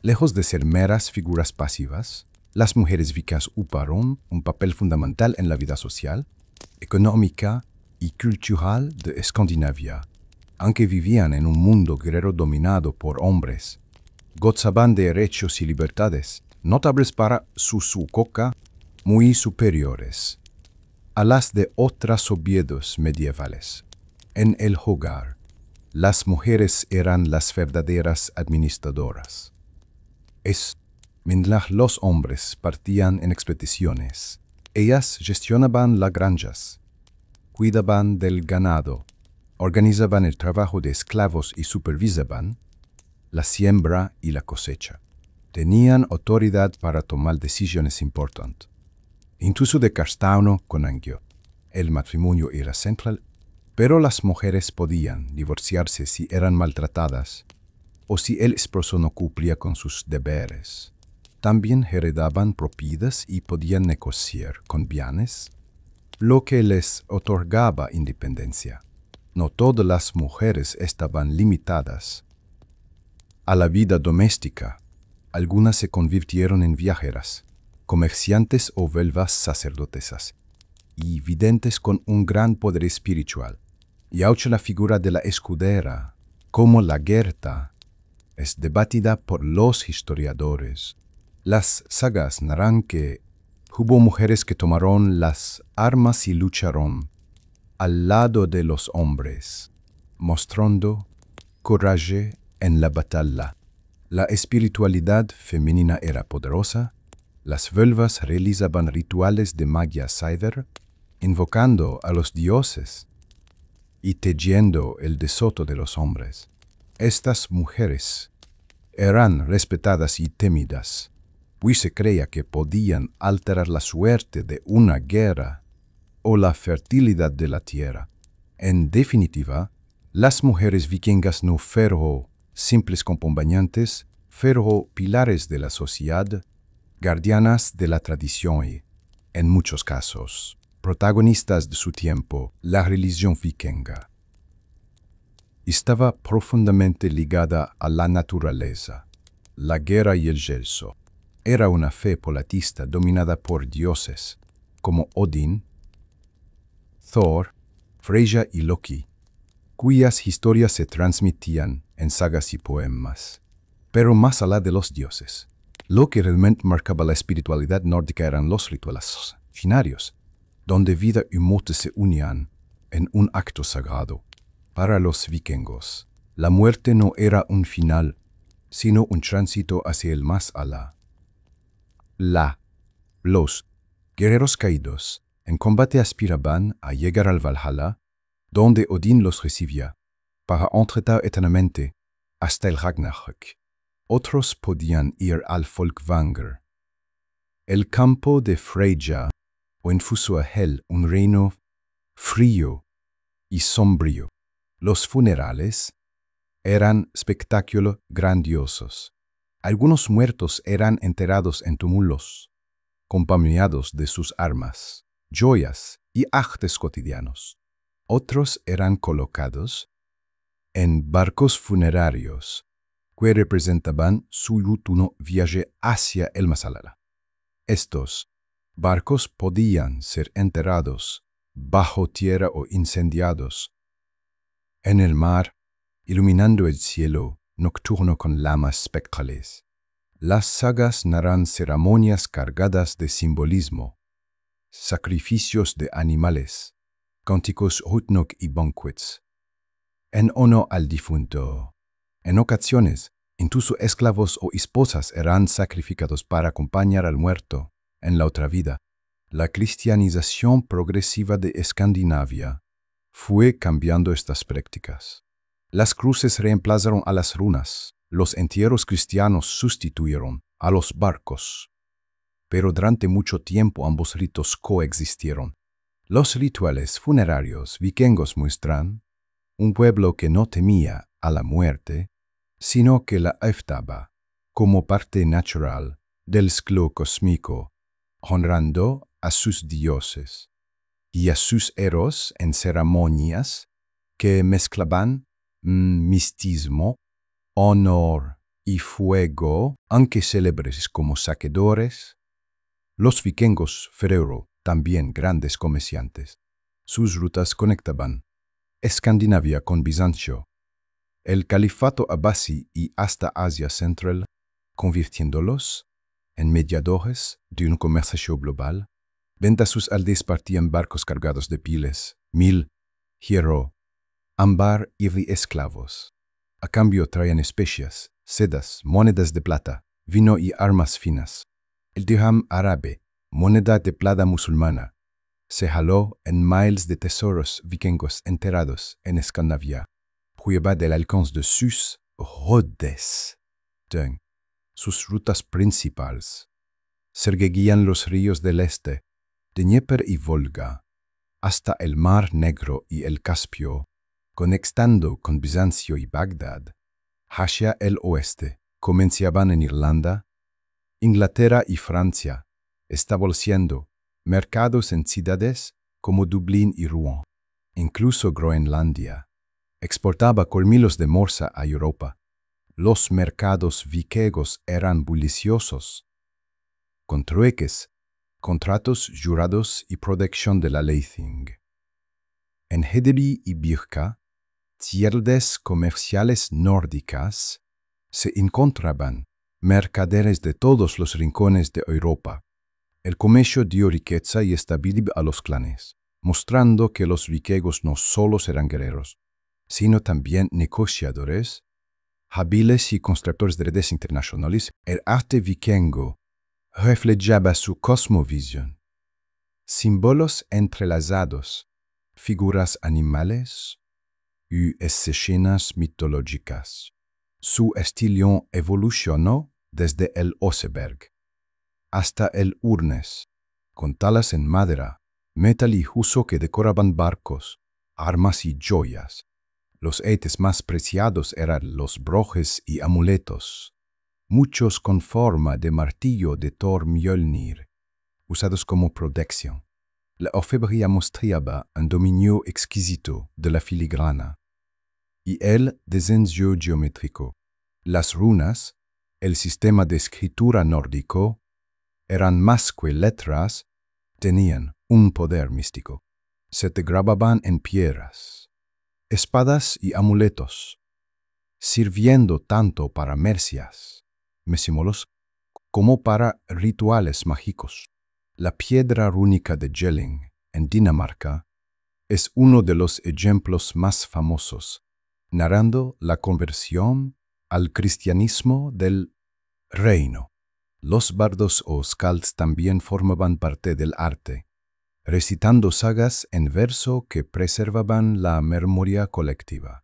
Lejos de ser meras figuras pasivas, las mujeres vikingas ocuparon un papel fundamental en la vida social, económica y cultural de Escandinavia. Aunque vivían en un mundo guerrero dominado por hombres, gozaban de derechos y libertades notables para su época, muy superiores a las de otras sociedades medievales. En el hogar, las mujeres eran las verdaderas administradoras. Es Mientras los hombres partían en expediciones, ellas gestionaban las granjas, cuidaban del ganado, organizaban el trabajo de esclavos y supervisaban la siembra y la cosecha. Tenían autoridad para tomar decisiones importantes. Incluso de Carstauno con Angio, el matrimonio era central, pero las mujeres podían divorciarse si eran maltratadas o si el esposo no cumplía con sus deberes. También heredaban propiedades y podían negociar con bienes, lo que les otorgaba independencia. No todas las mujeres estaban limitadas a la vida doméstica. Algunas se convirtieron en viajeras, comerciantes o velas sacerdotesas, y videntes con un gran poder espiritual. Y aunque la figura de la escudera, como la Gerta, es debatida por los historiadores, las sagas narran que hubo mujeres que tomaron las armas y lucharon al lado de los hombres, mostrando coraje en la batalla. La espiritualidad femenina era poderosa. Las vuelvas realizaban rituales de magia cyber, invocando a los dioses y tejiendo el desoto de los hombres. Estas mujeres eran respetadas y temidas, pues se creía que podían alterar la suerte de una guerra o la fertilidad de la tierra. En definitiva, las mujeres vikingas no fueron simples acompañantes, fueron pilares de la sociedad, guardianas de la tradición y, en muchos casos, protagonistas de su tiempo. La religión vikinga estaba profundamente ligada a la naturaleza, la guerra y el gelso. Era una fe politeísta dominada por dioses como Odín, Thor, Freyja y Loki, cuyas historias se transmitían en sagas y poemas. Pero más allá de los dioses, lo que realmente marcaba la espiritualidad nórdica eran los rituales finarios, donde vida y muerte se unían en un acto sagrado. Para los vikingos, la muerte no era un final, sino un tránsito hacia el más allá. Los guerreros caídos en combate aspiraban a llegar al Valhalla, donde Odín los recibía, para entretar eternamente hasta el Ragnarök. Otros podían ir al Folkvanger, el campo de Freyja, o en Fusuahel, un reino frío y sombrío. Los funerales eran espectáculos grandiosos. Algunos muertos eran enterrados en túmulos, acompañados de sus armas, joyas y artes cotidianos. Otros eran colocados en barcos funerarios que representaban su último viaje hacia el más allá. Estos barcos podían ser enterrados bajo tierra o incendiados en el mar, iluminando el cielo nocturno con llamas espectrales. Las sagas narran ceremonias cargadas de simbolismo, sacrificios de animales, cánticos hutnok y banquets, en honor al difunto. En ocasiones, incluso esclavos o esposas eran sacrificados para acompañar al muerto en la otra vida. La cristianización progresiva de Escandinavia fue cambiando estas prácticas. Las cruces reemplazaron a las runas, los entierros cristianos sustituyeron a los barcos. Pero durante mucho tiempo ambos ritos coexistieron. Los rituales funerarios vikingos muestran un pueblo que no temía a la muerte, sino que la aceptaba como parte natural del ciclo cósmico, honrando a sus dioses y a sus héroes en ceremonias que mezclaban misticismo, honor y fuego, aunque célebres como saqueadores. Los vikingos fueron también grandes comerciantes. Sus rutas conectaban Escandinavia con Bizancio, el califato abasí y hasta Asia Central, convirtiéndolos en mediadores de un comercio global. Venta sus aldeas partían barcos cargados de pieles, hierro, ámbar y de esclavos. A cambio traían especias, sedas, monedas de plata, vino y armas finas. El dirham árabe, moneda de plata musulmana, se jaló en miles de tesoros vikingos enterrados en Escandinavia, prueba del alcance de sus Rhodes, sus rutas principales. Seguían los ríos del este, Dnieper y Volga, hasta el Mar Negro y el Caspio, conectando con Bizancio y Bagdad. Hacia el oeste, comenzaban en Irlanda, Inglaterra y Francia, estableciendo mercados en ciudades como Dublín y Rouen. Incluso Groenlandia exportaba colmillos de morsa a Europa. Los mercados vikingos eran bulliciosos, con trueques, contratos jurados y protección de la ley Thing. En Hedeby y Birka, ciudades comerciales nórdicas, se encontraban mercaderes de todos los rincones de Europa. El comercio dio riqueza y estabilidad a los clanes, mostrando que los vikingos no solo eran guerreros, sino también negociadores, hábiles y constructores de redes internacionales. El arte vikingo reflejaba su cosmovisión. Símbolos entrelazados, figuras animales y escenas mitológicas. Su estilo evolucionó desde el Oseberg hasta el Urnes, con talas en madera, metal y huso que decoraban barcos, armas y joyas. Los ítems más preciados eran los brojes y amuletos, muchos con forma de martillo de Thor Mjolnir, usados como protección. La orfebrería mostraba un dominio exquisito de la filigrana y el diseño geométrico. Las runas, el sistema de escritura nórdico, eran más que letras, tenían un poder místico. Se te grababan en piedras, espadas y amuletos, sirviendo tanto para mercias, símbolos, como para rituales mágicos. La piedra rúnica de Jelling, en Dinamarca, es uno de los ejemplos más famosos, narrando la conversión al cristianismo del reino. Los bardos o skalds también formaban parte del arte, recitando sagas en verso que preservaban la memoria colectiva.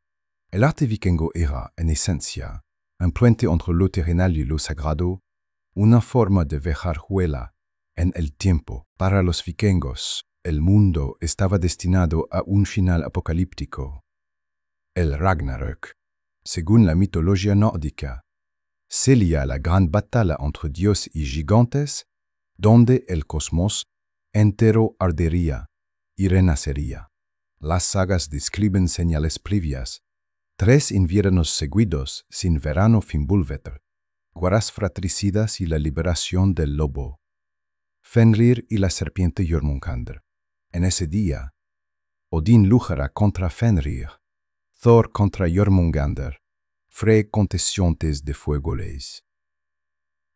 El arte vikingo era, en esencia, un puente entre lo terrenal y lo sagrado, una forma de viajar en el tiempo. Para los vikingos, el mundo estaba destinado a un final apocalíptico, el Ragnarök. Según la mitología nórdica, sería la gran batalla entre dioses y gigantes, donde el cosmos entero ardería y renacería. Las sagas describen señales previas: 3 inviernos seguidos sin verano Fimbulvetr, guerras fratricidas y la liberación del lobo, Fenrir y la serpiente Jormungandr. En ese día, Odín luchará contra Fenrir, Thor contra Jormungandr, Frey contestiontes de fuego leis.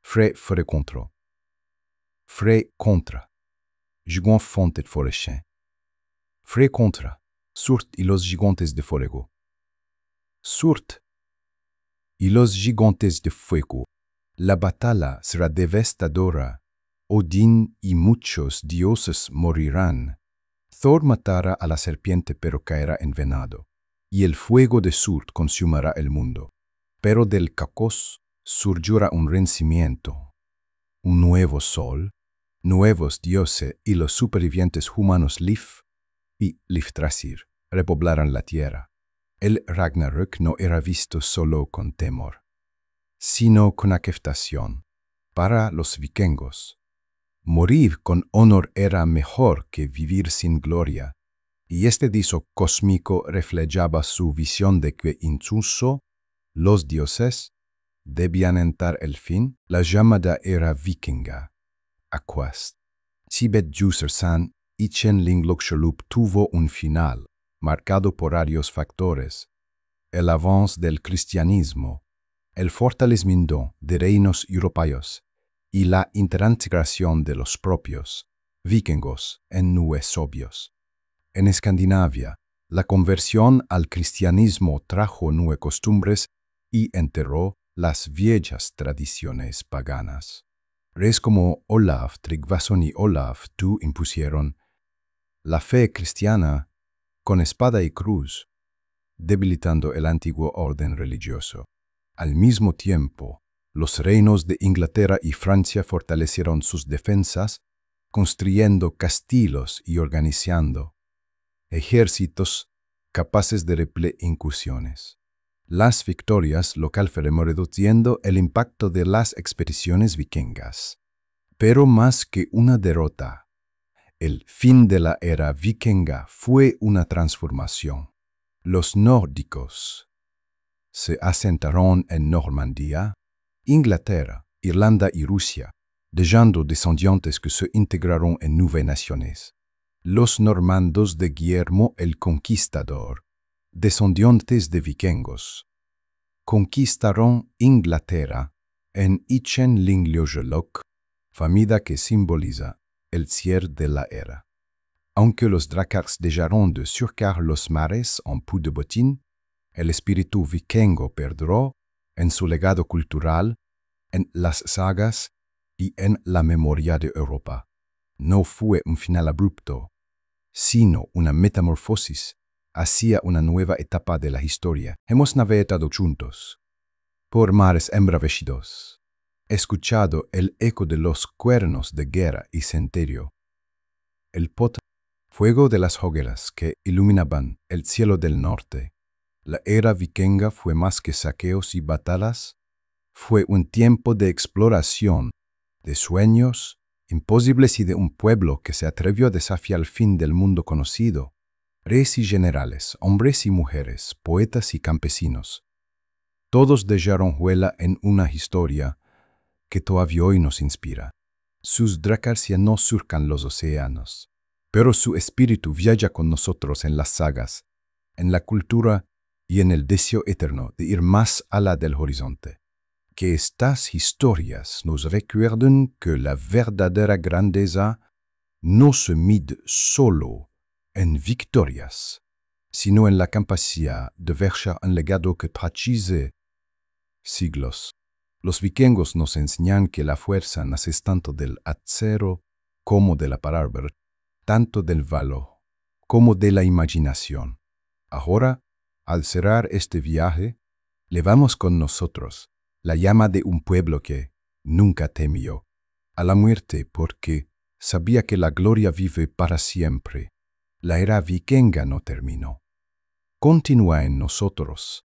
Frey contra. Frey contra. Gigant fonte de forêt. Frey contra. Surt y los gigantes de fuego. Surt y los gigantes de fuego. La batalla será devastadora. Odín y muchos dioses morirán. Thor matará a la serpiente pero caerá envenenado, y el fuego de Surt consumirá el mundo. Pero del caos surgirá un renacimiento, un nuevo sol, nuevos dioses y los supervivientes humanos Lif y Liftrasir repoblarán la tierra. El Ragnarök no era visto solo con temor, sino con aceptación. Para los vikingos, morir con honor era mejor que vivir sin gloria, y este dicho cósmico reflejaba su visión de que incluso los dioses debían entrar el fin. La llamada era vikinga, Aquast. Sibet Jusersan y Chenling Loksholup tuvo un final, marcado por varios factores: el avance del cristianismo, el fortalecimiento de reinos europeos y la integración de los propios vikingos en nuevos. En Escandinavia, la conversión al cristianismo trajo nuevas costumbres y enterró las viejas tradiciones paganas. Reyes como Olaf, Tryggvason y Olaf II impusieron la fe cristiana con espada y cruz, debilitando el antiguo orden religioso. Al mismo tiempo, los reinos de Inglaterra y Francia fortalecieron sus defensas, construyendo castillos y organizando ejércitos capaces de repeler incursiones. Las victorias locales fueron reduciendo el impacto de las expediciones vikingas. Pero más que una derrota, el fin de la era vikinga fue una transformación. Los nórdicos se asentaron en Normandía, Inglaterra, Irlanda y Rusia, dejando descendientes que se integraron en nuevas naciones. Los normandos de Guillermo el Conquistador, descendientes de vikingos, conquistaron Inglaterra en Ichenlingleogelok, familia que simboliza el cierre de la era. Aunque los Drakkars dejaron de surcar los mares en pu de botín, el espíritu vikingo perduró en su legado cultural, en las sagas y en la memoria de Europa. No fue un final abrupto, sino una metamorfosis hacia una nueva etapa de la historia. Hemos navegado juntos por mares embravecidos, escuchado el eco de los cuernos de guerra y centenario, el fuego de las hogueras que iluminaban el cielo del norte. La era vikinga fue más que saqueos y batallas, fue un tiempo de exploración, de sueños imposibles y de un pueblo que se atrevió a desafiar el fin del mundo conocido. Reyes y generales, hombres y mujeres, poetas y campesinos, todos dejaron huella en una historia que todavía hoy nos inspira. Sus Drakkars ya no surcan los océanos, pero su espíritu viaja con nosotros en las sagas, en la cultura y en el deseo eterno de ir más allá del horizonte. Que estas historias nos recuerden que la verdadera grandeza no se mide solo en victorias, sino en la capacidad de dejar un legado que trasciende siglos. Los vikingos nos enseñan que la fuerza nace tanto del acero como de la palabra, tanto del valor como de la imaginación. Ahora, al cerrar este viaje, llevamos con nosotros la llama de un pueblo que nunca temió a la muerte porque sabía que la gloria vive para siempre. La era vikinga no terminó. Continúa en nosotros